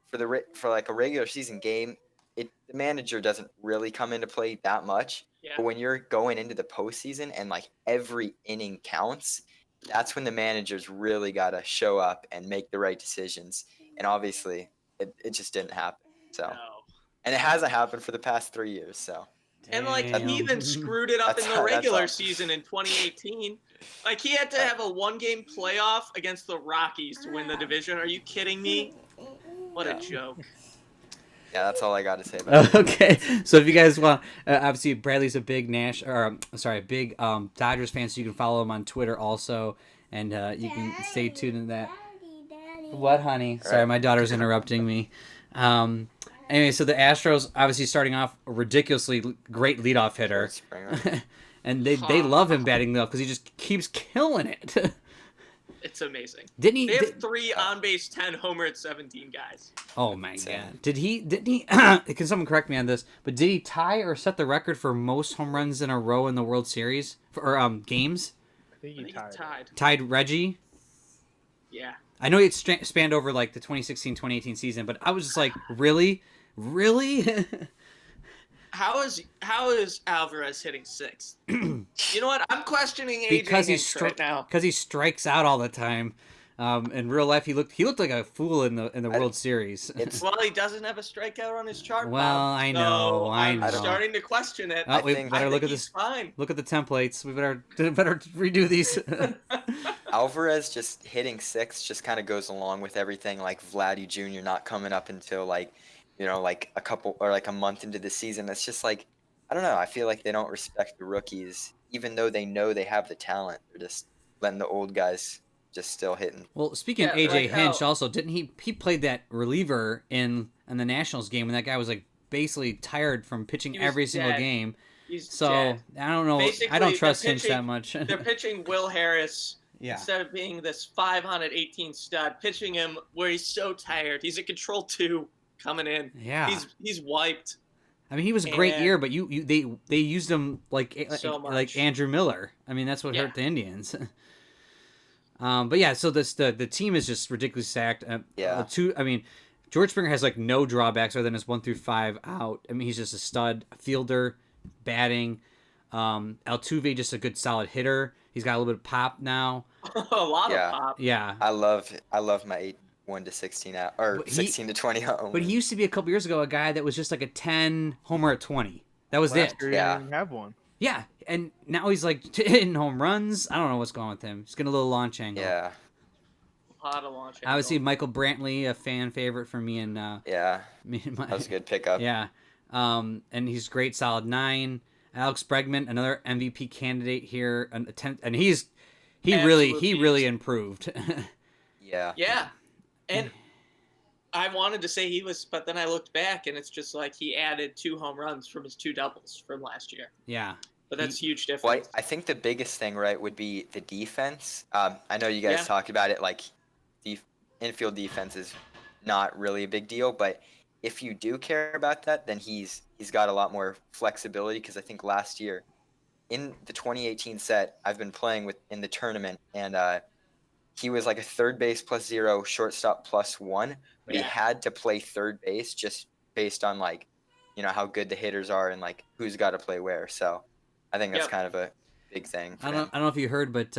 for like a regular season game, the manager doesn't really come into play that much. Yeah. But when you're going into the postseason and like every inning counts, that's when the managers really got to show up and make the right decisions. And obviously, it just didn't happen. So, No. and it hasn't happened for the past 3 years. So. And like Damn. he even screwed it up in the That's regular all. season in 2018. Like he had to have a one-game playoff against the Rockies to win the division. Are you kidding me? What a joke. Yeah, that's all I got to say about it. Okay, so if you guys want, obviously Bradley's a big big Dodgers fan, so you can follow him on Twitter also, and you can stay tuned in that. What, honey? Sorry, my daughter's interrupting me. Anyway, so the Astros obviously starting off a ridiculously great leadoff hitter, and they love him batting leadoff because he just keeps killing it. It's amazing. Didn't he? They have 3 on base, 10 homer at 17 guys. Oh my Insane. god! Didn't he? Can someone correct me on this? But did he tie or set the record for most home runs in a row in the World Series or games? I think I think he he's tied. Tied Reggie. Yeah. I know it spanned over like the 2016-2018 season, but I was just like, really? How is Alvarez hitting 6? You know what? I'm questioning AJ because right now. because he strikes out all the time. In real life, he looked like a fool in the World Series. Well, he doesn't have a strikeout on his chart. Well, Bob, I so know. I'm starting to question it. Oh, we think- better I look think at he's this. fine. Look at the templates. We better redo these. Alvarez just hitting 6 just kind of goes along with everything. Like Vladdy Jr. not coming up until like a couple or like a month into the season. It's just like I don't know. I feel like they don't respect the rookies, even though they know they have the talent. They're just letting the old guys just still hitting. Well, speaking of Yeah, AJ like Hinch, how- also didn't he played that reliever in the Nationals game when that guy was like basically tired from pitching He was every single dead. game. He's So dead. I don't know. I Basically, don't they're trust Hinch pitching- that much. They're pitching Will Harris Yeah. instead of being this 518 stud, pitching him where he's so tired. He's a control 2 coming in. Yeah. He's wiped. I mean, he was a great And- year, but they used him like So like much. Andrew Miller. I mean, that's what Yeah. hurt the Indians. But yeah, so the team is just ridiculously stacked. Yeah. George Springer has like no drawbacks other than his 1 through 5 out. I mean, he's just a stud fielder, batting. Altuve just a good solid hitter. He's got a little bit of pop now. A lot Yeah. of pop. Yeah. I love my 1 to 16 out or But he- 16 to 20 home. But he used to be a couple years ago a guy that was just like a 10 homer at 20. That was Last it. year, he Yeah. didn't even have one. Yeah, and now he's like hitting home runs. I don't know what's going with him. He's getting a little launch angle. Yeah. A lot of launch. Obviously, angle. Michael Brantley, a fan favorite for me and Yeah. me and my. That was a good pickup. Yeah, and he's great, solid 9. Alex Bregman, another MVP candidate here, and he Absolute really beast. improved. Yeah. Yeah, and I wanted to say he was, but then I looked back and it's just like he added 2 home runs from his 2 doubles from last year. Yeah, But that's huge Well, difference. I think the biggest thing, right, would be the defense. I know you guys Yeah. talked about it, like infield defense is not really a big deal, but if you do care about that, then he's got a lot more flexibility because I think last year in the 2018 set, I've been playing in the tournament, and he was like a third base +0, shortstop +1, but he Yeah. had to play third base just based on like, how good the hitters are and like who's got to play where. So I think that's Yep. kind of a big thing. For I don't know if you heard, but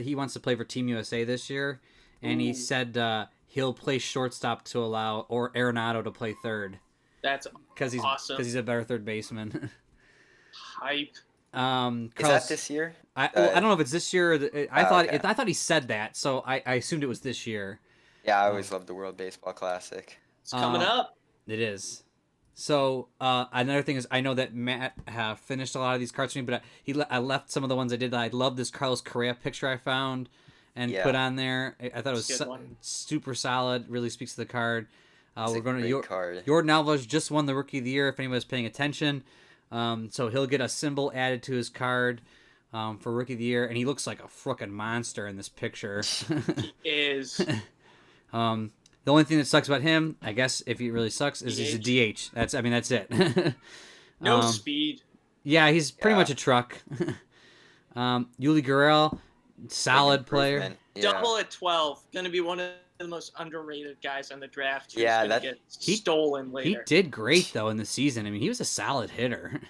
he wants to play for Team USA this year, and he Ooh. said he'll play shortstop to allow Arenado to play third That's because Awesome. he's a better third baseman. hype. Is Carlos, that this year? I don't know if it's this year. Or I thought okay. I thought he said that, so I assumed it was this year. Yeah, I always loved the World Baseball Classic. It's coming Uh, up. It is. So another thing is, I know that Matt finished a lot of these cards for me, but I left some of the ones I did. I love this Carlos Correa picture I found and Yeah. put on there. I thought it was It's a good one. super solid. Really speaks to the card. It's We're a going great to card. Jordan Alvarez just won the Rookie of the Year. If anybody's paying attention, so he'll get a symbol added to his card for Rookie of the Year, and he looks like a frickin' monster in this picture. Is The only thing that sucks about him, I guess, if he really sucks, is he's a DH. That's it. no speed. Yeah, he's pretty Yeah. much a truck. Yuli Gurriel, solid Big player. improvement. Yeah. Double at 12. Going to be one of the most underrated guys on the draft. who's Yeah, gonna that- get he- stolen He later. did great though in the season. I mean, he was a solid hitter.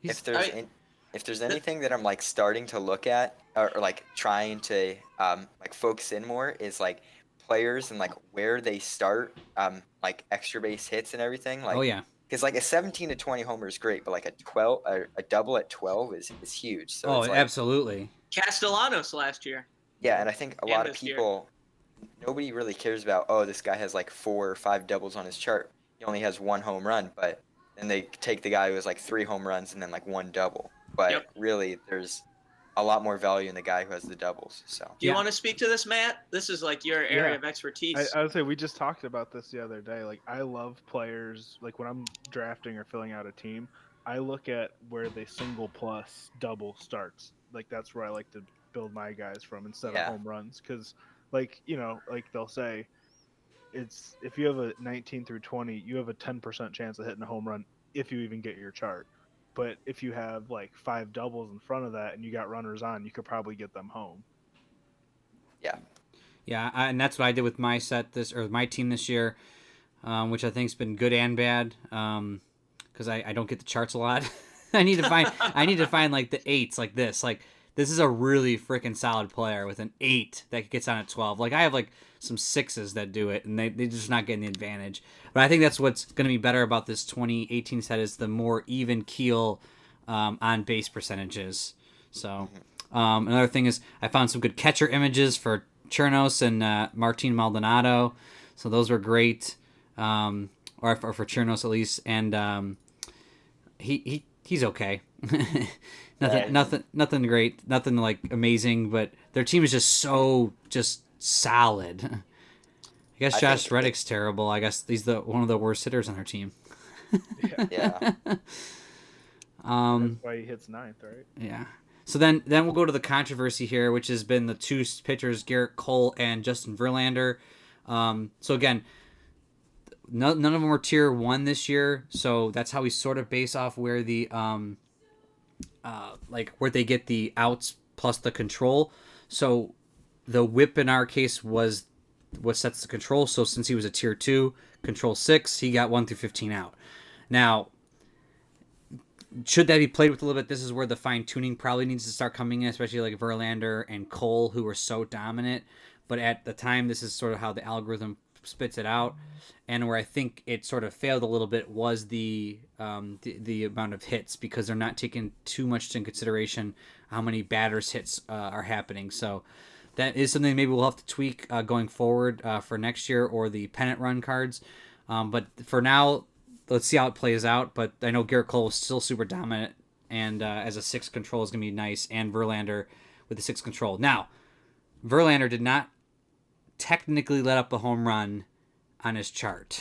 If there's I- if there's anything that I'm like starting to look at or like trying to like focus in more is like players and like where they start like extra base hits and everything like Oh yeah, because like a 17 to 20 homer is great but like a double at 12 is huge so oh it's like, absolutely. Castellanos last year. yeah and I think a And lot of this year. people nobody really cares about this guy has like 4 or 5 doubles on his chart he only has 1 home run but then they take the guy who has like 3 home runs and then like 1 double but Yep. really there's a lot more value in the guy who has the doubles. So Do you Yeah. want to speak to this, Matt? This is like your area Yeah. of expertise. I would say we just talked about this the other day. Like, I love players. Like, when I'm drafting or filling out a team, I look at where they single plus double starts. Like, that's where I like to build my guys from instead Yeah. of home runs. Because, like, like they'll say, it's if you have a 19 through 20, you have a 10% chance of hitting a home run if you even get your chart. But if you have like 5 doubles in front of that and you got runners on, you could probably get them home. Yeah, and that's what I did with my my team this year, which I think's been good and bad. Because I don't get the charts a lot. I need to find like the 8s like this. Like this is a really freaking solid player with an 8 that gets on at 12. Like I have like some 6s that do it, and they're just not getting the advantage. But I think that's what's going to be better about this 2018 set is the more even keel on base percentages. So another thing is I found some good catcher images for Chernos and Martin Maldonado. So those were great, or for Chernos at least. And he he's okay. Yeah. Nothing great, nothing like amazing, but their team is just solid. I guess I Josh think Reddick's terrible. I guess he's the one of the worst hitters on their team. Yeah. yeah. That's why he hits ninth, right? Yeah. So then we'll go to the controversy here, which has been the two pitchers, Garrett Cole and Justin Verlander. So again, none of them were tier 1 this year, so that's how we sort of base off where the like where they get the outs plus the control. So the whip in our case was what sets the control. So since he was a tier 2, control 6, he got 1 through 15 out. Now, should that be played with a little bit? This is where the fine tuning probably needs to start coming in, especially like Verlander and Cole, who were so dominant. But at the time, this is sort of how the algorithm spits it out, and where I think it sort of failed a little bit was the amount of hits, because they're not taking too much into consideration how many batters hits are happening. So that is something maybe we'll have to tweak going forward for next year, or the pennant run cards. But for now, let's see how it plays out. But I know Garrett Cole is still super dominant, and as a 6 control is going to be nice, and Verlander with the 6 control. Now, Verlander did not technically let up a home run on his chart.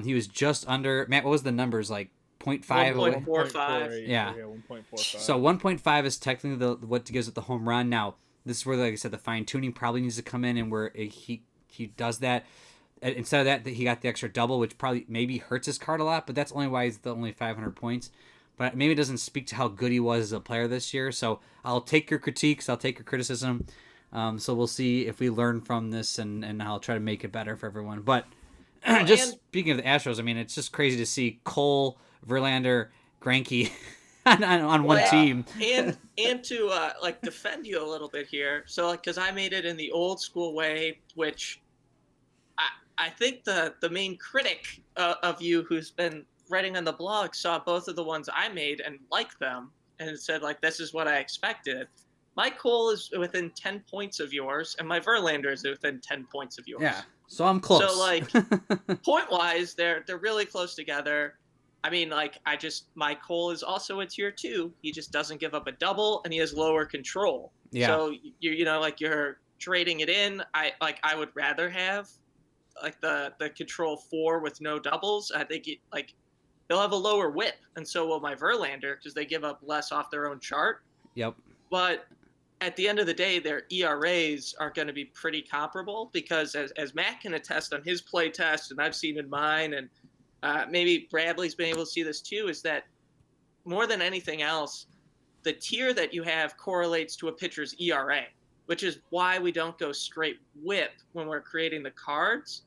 He was just under, Matt, what was the numbers, like 0.5 away? 1.45. Yeah. 1.45. So 1.5 is technically what gives it the home run. Now, this is where, like I said, the fine tuning probably needs to come in, and where he does that. Instead of that, he got the extra double, which probably maybe hurts his card a lot, but that's only why he's only 500 points. But maybe it doesn't speak to how good he was as a player this year. So I'll take your critiques. I'll take your criticism. So we'll see if we learn from this, and I'll try to make it better for everyone. But speaking of the Astros, I mean, it's just crazy to see Cole, Verlander, Greinke on one team. And to like defend you a little bit here. So like, because I made it in the old school way, which I think the main critic of you who's been writing on the blog saw both of the ones I made and liked them and said like, this is what I expected. My Cole is within 10 points of yours, and my Verlander is within 10 points of yours. Yeah, so I'm close. So like, point wise, they're really close together. I mean, like, my Cole is also a tier 2. He just doesn't give up a double, and he has lower control. Yeah. So like you're trading it in. I would rather have like the control 4 with no doubles. I think they'll have a lower whip, and so will my Verlander, because they give up less off their own chart. Yep. But at the end of the day, their ERAs are going to be pretty comparable, because as Matt can attest on his play test, and I've seen in mine, and maybe Bradley's been able to see this too, is that more than anything else, the tier that you have correlates to a pitcher's ERA, which is why we don't go straight whip when we're creating the cards.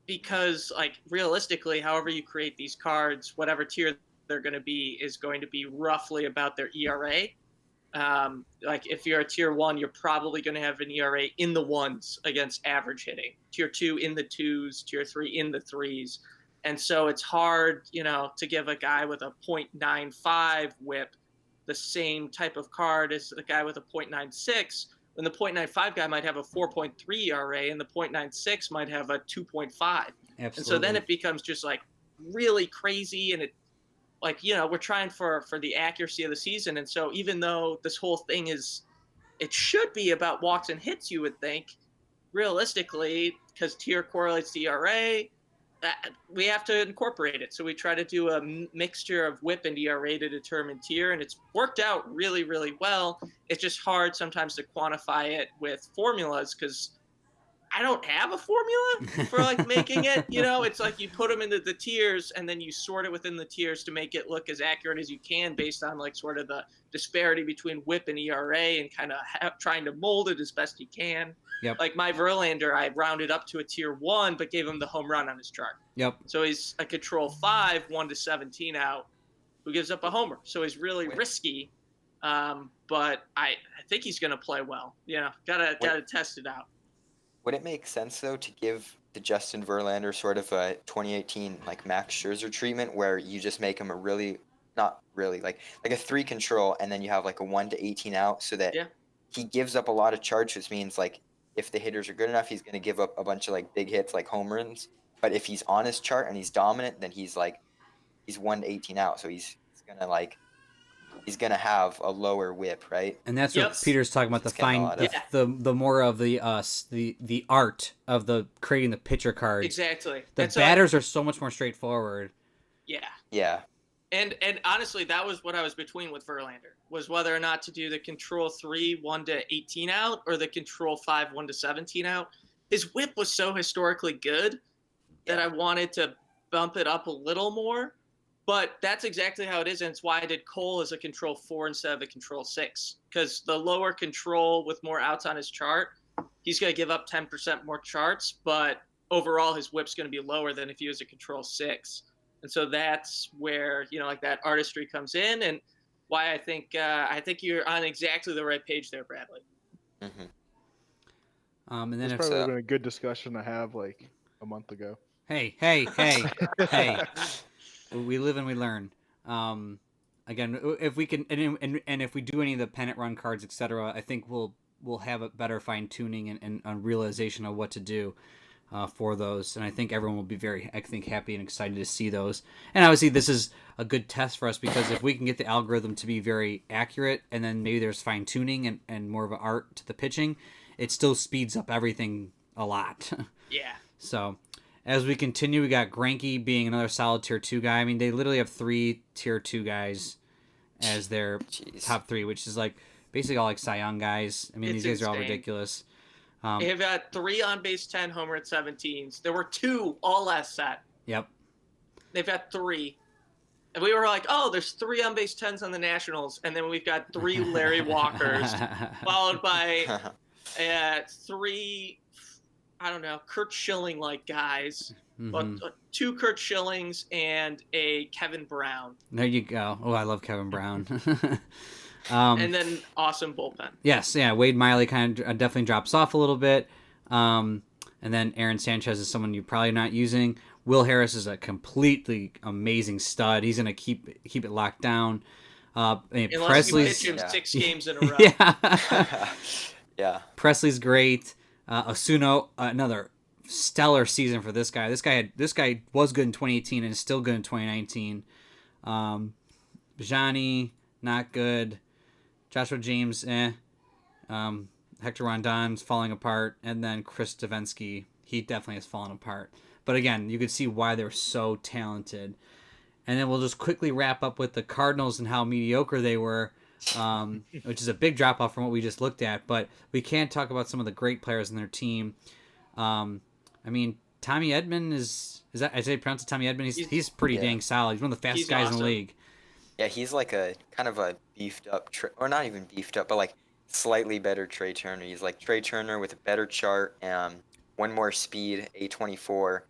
Because like realistically, however you create these cards, whatever tier they're going to be is going to be roughly about their ERA. Like if you're a tier 1, you're probably going to have an ERA in the 1s against average hitting. Tier 2 in the 2s, tier 3 in the 3s. And so it's hard, to give a guy with a 0.95 whip the same type of card as the guy with a 0.96, when the 0.95 guy might have a 4.3 ERA and the 0.96 might have a 2.5. Absolutely. And so then it becomes just like really crazy, and it, like, we're trying for the accuracy of the season. And so even though this whole thing it should be about walks and hits, you would think, realistically, because tier correlates to ERA, we have to incorporate it. So we try to do a mixture of whip and ERA to determine tier, and it's worked out really, really well. It's just hard sometimes to quantify it with formulas, because I don't have a formula for like making it, it's like you put them into the tiers and then you sort it within the tiers to make it look as accurate as you can based on like sort of the disparity between whip and ERA, and kind of trying to mold it as best you can. Yep. Like my Verlander, I rounded up to a tier 1, but gave him the home run on his chart. Yep. So he's a control 5, 1 to 17 out, who gives up a homer. So he's really risky, but I think he's going to play well. Gotta test it out. Would it make sense, though, to give the Justin Verlander sort of a 2018 like Max Scherzer treatment, where you just make him not really, like a 3 control, and then you have like a 1 to 18 out, so that he gives up a lot of charge, which means like if the hitters are good enough, he's going to give up a bunch of like big hits like home runs. But if he's on his chart and he's dominant, then he's 1 to 18 out, so he's he's gonna have a lower whip, right? And that's Yep. what Peter's talking about, the It's getting a fine, lot of- the more of the the art of the creating the pitcher cards. Exactly. The And so, batters are so much more straightforward. yeah. Yeah. And honestly, that was what I was between with Verlander, was whether or not to do the control 3 1 to 18 out or the control 5 1 to 17 out. His whip was so historically good that I wanted to bump it up a little more, but that's exactly how it is, and it's why I did Cole as a control 4 instead of a control 6, because the lower control with more outs on his chart, he's going to give up 10% more charts, but overall his whip's going to be lower than if he was a control 6. And so that's where, like that artistry comes in, and why I think you're on exactly the right page there, Bradley. Mm-hmm. And then This if probably would have been a good discussion to have like a month ago. hey, we live and we learn. Again, if we can, and if we do any of the pennant run cards, etc., I think we'll have a better fine tuning and a realization of what to do for those, and I think everyone will be very, happy and excited to see those. And obviously, this is a good test for us, because if we can get the algorithm to be very accurate, and then maybe there's fine tuning and more of an art to the pitching, it still speeds up everything a lot. Yeah. So, as we continue, we got Greinke being another solid tier 2 guy. I mean, they literally have 3 tier 2 guys as their top 3, which is like basically all like Cy Young guys. I mean, It's these guys are all insane. ridiculous. They've got 3 on base 10 homer at 17s. There were 2 all last set. Yep. They've got 3. And we were like, oh, there's 3 on base 10s on the Nationals. And then we've got 3 Larry Walkers, followed by 3, I don't know, Kurt Schilling like guys. Mm-hmm. But 2 Kurt Schillings and a Kevin Brown. There you go. Oh, I love Kevin Brown. And then awesome bullpen. Yes, yeah. Wade Miley kind of definitely drops off a little bit. And then Aaron Sanchez is someone you're probably not using. Will Harris is a completely amazing stud. He's going to keep it locked down. Unless Presley's, you pitch him 6 games in a row. Yeah. Yeah. Presley's great. Osuna, another stellar season for this guy. This guy was good in 2018 and is still good in 2019. Bajani, not good. Joshua James, Hector Rondon's falling apart, and then Chris Davinsky, he definitely has fallen apart. But again, you could see why they're so talented. And then we'll just quickly wrap up with the Cardinals and how mediocre they were, which is a big drop off from what we just looked at. But we can't talk about some of the great players in their team. I mean, Tommy Edman is that, I say pronounce it Tommy Edman? He's pretty dang solid. He's one of the fastest guys in the league. Yeah, he's like a kind of a beefed up, or not even beefed up, but like slightly better Trey Turner. He's like Trey Turner with a better chart, one more speed, A24,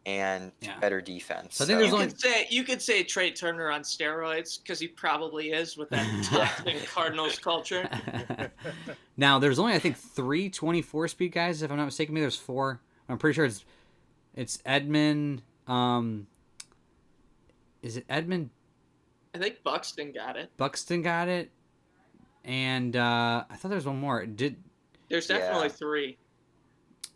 and better defense. So I think you could say Trey Turner on steroids, because he probably is with that toxic Cardinals culture. Now there's only I think 3 24 speed guys, if I'm not mistaken. Maybe there's 4. I'm pretty sure it's Edman. Is it Edman? I think Buxton got it. Buxton got it, and I thought there was one more. There's definitely 3.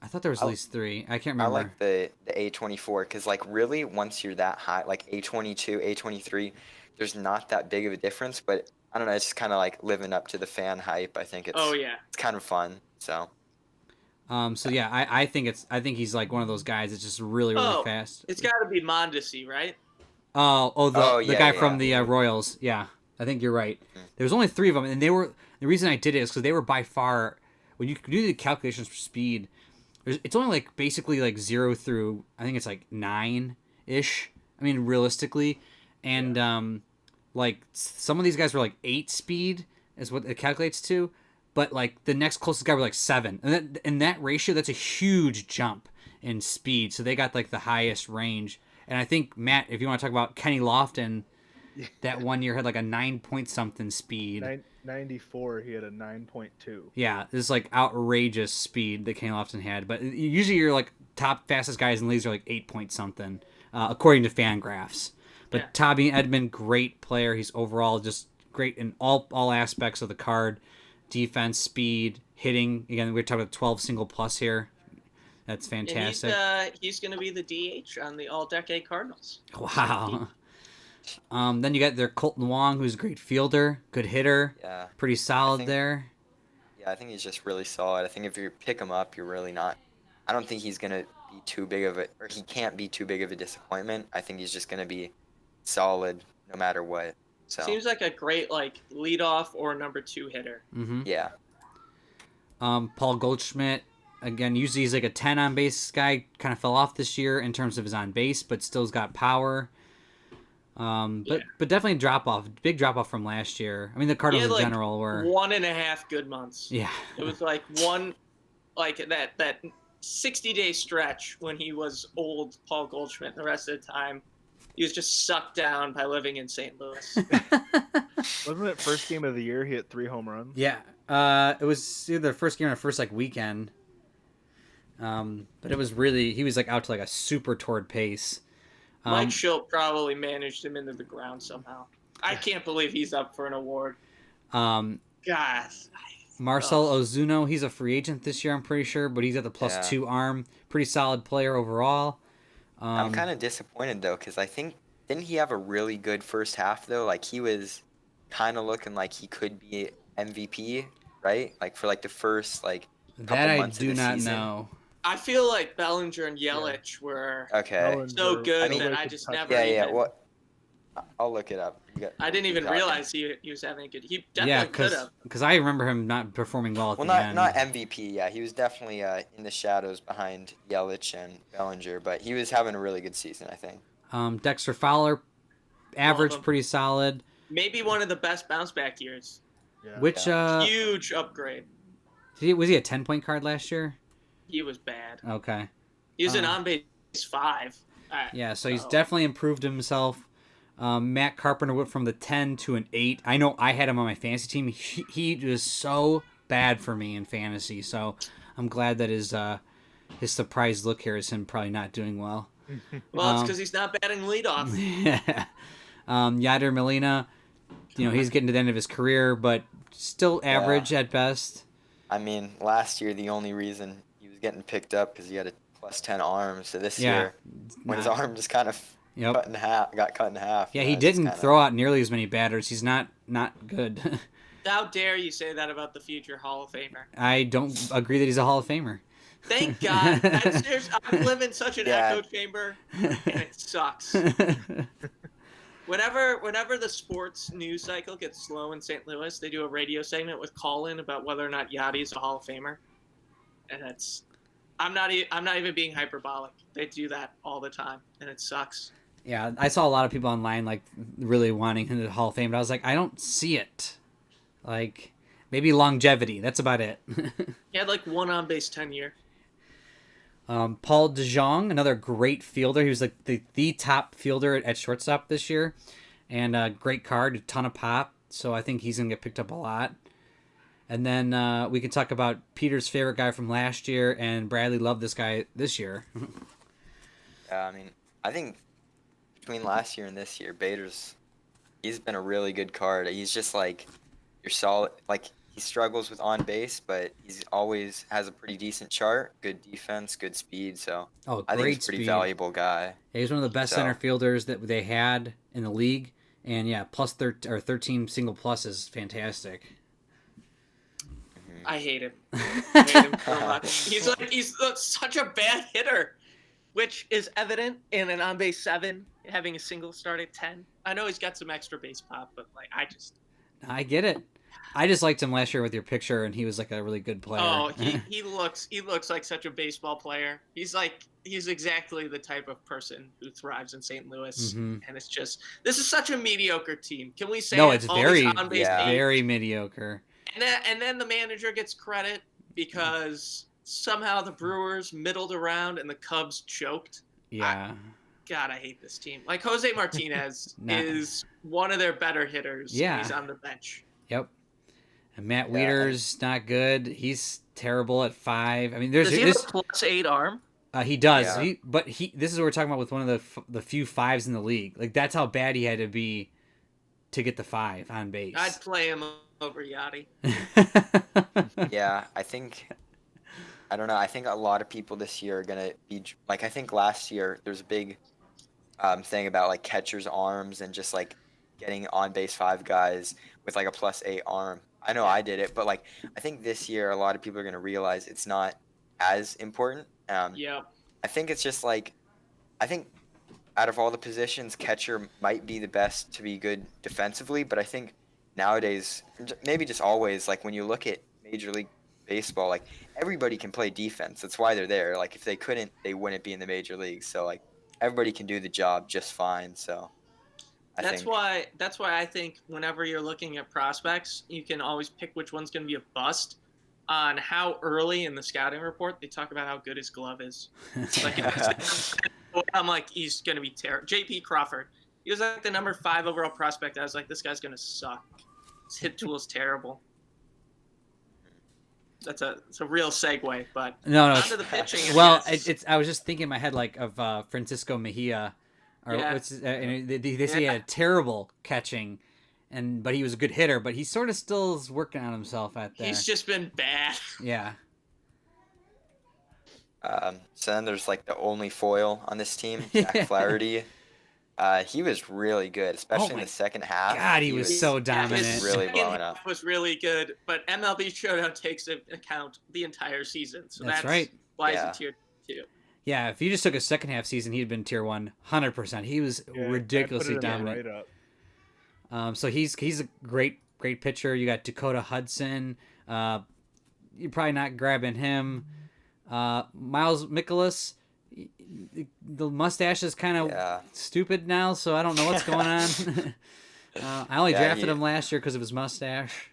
I thought there was at least 3. I can't remember. I like the A24 because like really once you're that high, like A22, A23, there's not that big of a difference. But I don't know, it's just kind of like living up to the fan hype. I think it's it's kind of fun. So. So yeah, I think he's like one of those guys that's just really fast. It's got to be Mondesi, right? The guy from the Royals. Yeah, I think you're right. There's only 3 of them, and the reason I did it is because they were by far, when you do the calculations for speed, it's only like basically like 0 through I think it's like 9-ish. I mean realistically, and like some of these guys were like 8 speed is what it calculates to, but like the next closest guy were like 7, and in that ratio, that's a huge jump in speed. So they got like the highest range. And I think, Matt, if you want to talk about Kenny Lofton, that one year had like a 9-point-something speed. 94, he had a 9.2. Yeah, this is like outrageous speed that Kenny Lofton had. But usually your like top fastest guys in the leagues are like 8-point-something, according to Fangraphs. But Tommy Edman, great player. He's overall just great in all aspects of the card. Defense, speed, hitting. Again, we're talking about 12 single plus here. That's fantastic. And he's going to be the DH on the All-Decade Cardinals. Wow. Then you got their Colton Wong, who's a great fielder, good hitter, Yeah. pretty solid think- there. Yeah, I think he's just really solid. I think if you pick him up, you're really not. I don't think he's gonna be too big of a, or he can't be too big of a disappointment. I think he's just gonna be solid no matter what. So Seems like a great like leadoff or number 2 hitter. Mm-hmm. yeah, Paul Goldschmidt, again, usually he's like a 10 on base guy. Kind of fell off this year in terms of his on base, but still's got power. But definitely big drop off from last year. I mean, the Cardinals in like general were 1.5 good months. Yeah. It was like that 60-day stretch when he was old Paul Goldschmidt. The rest of the time, he was just sucked down by living in St. Louis. Wasn't it first game of the year? He hit 3 home runs. Yeah. It was either the first game or the first like weekend. But it was really he was like out to like a super torrid pace. Mike Schilt probably managed him into the ground somehow. I can't believe he's up for an award. God. Marcel Ozuna, he's a free agent this year, I'm pretty sure, but he's at the +2 arm. Pretty solid player overall. I'm kind of disappointed though, because I think didn't he have a really good first half though? Like he was kind of looking like he could be MVP, right? Like for like the first like couple that I months do of the not season. know. I feel like Bellinger and Yelich were Okay. so good I mean, that I just never Yeah. even... What? I'll look it up. I didn't even realize he was having a good... He definitely could have. Because I remember him not performing well at the end. Not MVP. Yeah, he was definitely in the shadows behind Yelich and Bellinger, but he was having a really good season, I think. Dexter Fowler, average, pretty solid. Maybe one of the best bounce back years. Yeah. Which huge upgrade. Was he a 10-point card last year? He was bad. Okay. He was an on base 5. Yeah, so he's definitely improved himself. Matt Carpenter went from the 10 to an 8. I know I had him on my fantasy team. He was so bad for me in fantasy, so I'm glad that his surprise look here is him probably not doing well. Well, it's because he's not batting leadoff. Yeah. Yadier Molina, he's getting to the end of his career, but still average at best. I mean, last year the only reason he was getting picked up because he had a +10 arm. So this year, when his arm just kind of got cut in half. Yeah, he didn't throw out nearly as many batters. He's not good. How dare you say that about the future Hall of Famer? I don't agree that he's a Hall of Famer. Thank God. I live in such an echo chamber, and it sucks. Whenever the sports news cycle gets slow in St. Louis, they do a radio segment with call-in about whether or not Yadi's a Hall of Famer, and I'm not even being hyperbolic. They do that all the time, and it sucks. Yeah, I saw a lot of people online like really wanting him to the Hall of Fame, but I was like, I don't see it. Like maybe longevity. That's about it. He had like 1 on base 10 year. Paul DeJong, another great fielder. He was like the top fielder at shortstop this year, and a great card, a ton of pop. So I think he's gonna get picked up a lot. And then we can talk about Peter's favorite guy from last year, and Bradley loved this guy this year. Yeah, I mean, I think between last year and this year, he's been a really good card. He's just like you're solid. Like he struggles with on base, but he's always has a pretty decent chart, good defense, good speed. So I think he's a pretty valuable guy. Yeah, he's one of the best center fielders that they had in the league, and yeah, +13 single plus is fantastic. I hate him. I hate him so much. He's such a bad hitter, which is evident in an on base 7 having a single start at 10. I know he's got some extra base pop, but like I get it. I just liked him last year with your picture, and he was like a really good player. Oh, he looks like such a baseball player. He's exactly the type of person who thrives in St. Louis, and it's just this is such a mediocre team. Can we say no? It's very mediocre. And then the manager gets credit because somehow the Brewers middled around and the Cubs choked. Yeah. God, I hate this team. Like Jose Martinez is one of their better hitters. Yeah. He's on the bench. Yep. And Matt Wieters not good. He's terrible at 5. I mean, does he have a +8 arm? He does. Yeah. This is what we're talking about with one of the few 5s in the league. Like that's how bad he had to be to get the 5 on base. I'd play him over Yachty. Yeah, I don't know. I think a lot of people this year are gonna be like. I think last year there's a big thing about like catcher's arms and just like getting on base 5 guys with like a +8 arm. I know I did it, but like I think this year a lot of people are gonna realize it's not as important. Yep. I think it's just like I think out of all the positions, catcher might be the best to be good defensively, but I think nowadays, maybe just always, like when you look at Major League Baseball, like everybody can play defense. That's why they're there. Like if they couldn't, they wouldn't be in the major leagues. So like everybody can do the job just fine. So I That's think why I think whenever you're looking at prospects, you can always pick which one's going to be a bust on how early in the scouting report they talk about how good his glove is. Like I'm like, he's going to be terrible. J.P. Crawford, he was like the number 5 overall prospect. I was like, this guy's going to suck. His hit tool is terrible. It's a real segue, but No, onto the pitching. Well, it's I was just thinking in my head like of Francisco Mejia, or Yeah. and they say he had terrible catching, but he was a good hitter. But he sort of still is working on himself at that. He's just been bad. Yeah. so then there's like the only foil on this team, Jack Flaherty. He was really good, especially in my the second half. God, he was so dominant. His Really second blowing half up. was really good, but MLB Showdown takes into account the entire season, so That's right. Why Yeah. is it tier 2? Yeah, if you just took a second half season, he'd been tier 1, 100%. He was Yeah, ridiculously I put it in the dominant. write-up. So he's a great pitcher. You got Dakota Hudson. You're probably not grabbing him. Miles Mikolas. The mustache is kind of Yeah. stupid now, so I don't know what's going on. I only Yeah, drafted him last year because of his mustache.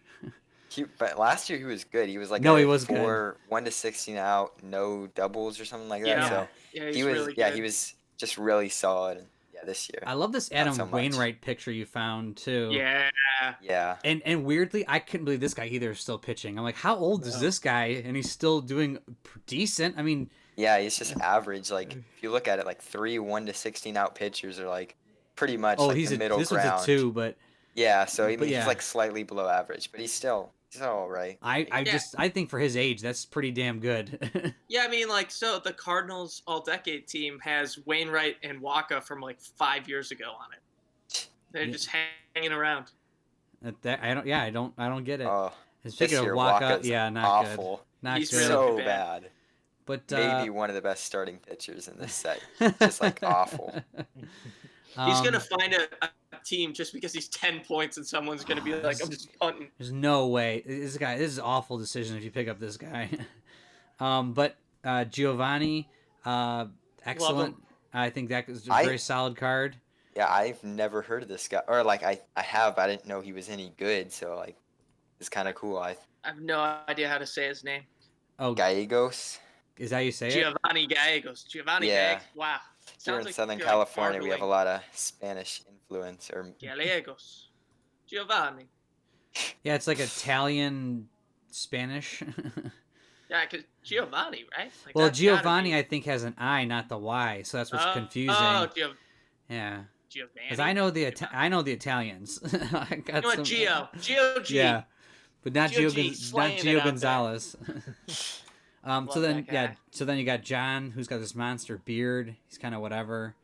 But last year he was good. He was like He was good. 1 to 16 out, no doubles or something like that. Yeah. So Yeah, he's he was really yeah good. he was just really solid. Yeah, this year. I love this Adam so much. Wainwright picture you found too. Yeah. Yeah. And weirdly, I couldn't believe this guy either is still pitching. I'm like, how old is this guy? And he's still doing decent. I mean, Yeah, he's just average. Like if you look at it, like 3 1 to 16 out pitchers are like pretty much like he's the middle this ground. one's a 2, but Yeah, so I But mean, yeah. he's like slightly below average, but he's all right. I think for his age, that's pretty damn good. Yeah, I mean, like, so the Cardinals all-decade team has Wainwright and Waka from like 5 years ago on it. They're Yeah. just hanging around. I don't get it. Oh, Speaking this of year Waka, Waka's not awful. good. Not He's good. really So bad. bad. But Maybe one of the best starting pitchers in this set. Just like awful. He's going to find a team just because he's 10 points and someone's going to be like, I'm just punting. There's no way. This is an awful decision if you pick up this guy. But Giovanni, excellent. I think that is a very solid card. Yeah, I've never heard of this guy. Or like I have, but I didn't know he was any good, so like it's kind of cool. I have no idea how to say his name. Oh, Gallegos. is that how you say it? Giovanni Gallegos. Giovanni Yeah. Gallegos. Wow. Here Sounds in like Southern you're, like, California, we have a gargling. lot of Spanish influence. Or Gallegos. Giovanni. Yeah, it's like Italian Spanish. Yeah, because Giovanni, right? Like, Well, that's gotta Giovanni, be- I think, has an I, not the Y, so that's what's confusing. Oh, Yeah, Giovanni. because I know the Italians. I got You know what, Gio? Gio G. Yeah, but not Gio Gio, G, not slaying it Gio out there. Gonzalez. So Love then, that guy. so then you got John, who's got this monster beard. He's kind of whatever.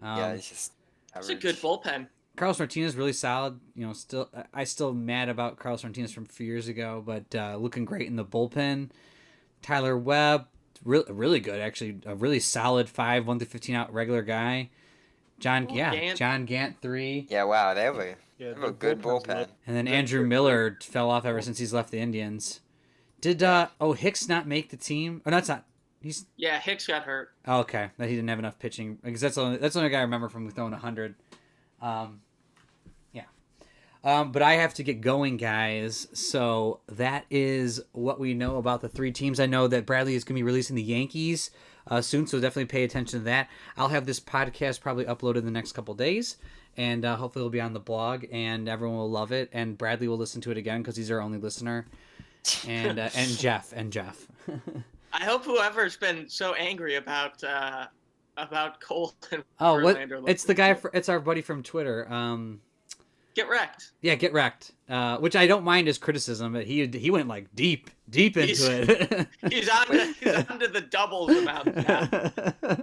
yeah, he's just It's a average. good bullpen. Carlos Martinez really solid. You know, still mad about Carlos Martinez from a few years ago, but looking great in the bullpen. Tyler Webb, really good actually. A really solid 5 1 through 15 out regular guy. John Gant 3, Yeah, wow, they have a The good bullpen's bullpen. lit. and then They're Andrew great. Miller fell off ever since he's left the Indians. Did Hicks not make the team? Oh, that's not. He's Yeah, Hicks got hurt. okay. That he didn't have enough pitching because that's the only guy I remember from throwing 100. But I have to get going, guys. So that is what we know about the 3 teams. I know that Bradley is going to be releasing the Yankees soon, so definitely pay attention to that. I'll have this podcast probably uploaded in the next couple days, and hopefully it'll be on the blog, and everyone will love it. And Bradley will listen to it again because he's our only listener, and Jeff. I hope whoever's been so angry about Cole and Oh, what? Verlander It's the guy. It's our buddy from Twitter. get wrecked. Yeah, get wrecked. Which I don't mind as criticism, but he went like deep into it. He's on to the doubles amount now.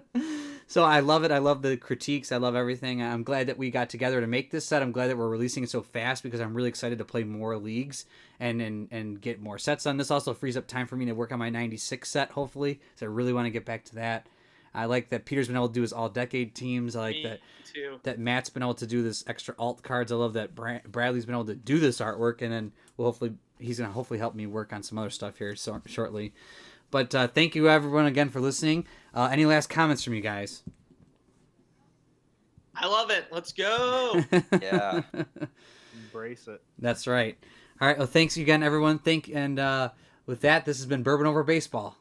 So I love it. I love the critiques. I love everything. I'm glad that we got together to make this set. I'm glad that we're releasing it so fast because I'm really excited to play more leagues and get more sets on. This also frees up time for me to work on my 96 set, hopefully. So I really want to get back to that. I like that Peter's been able to do his all-decade teams. I like Me too. that Matt's been able to do this extra alt cards. I love that Bradley's been able to do this artwork, and then he's gonna hopefully help me work on some other stuff here shortly. But thank you everyone again for listening. Any last comments from you guys? I love it. Let's go. Yeah. Embrace it. That's right. All right. Well, thanks again, everyone. With that, this has been Bourbon Over Baseball.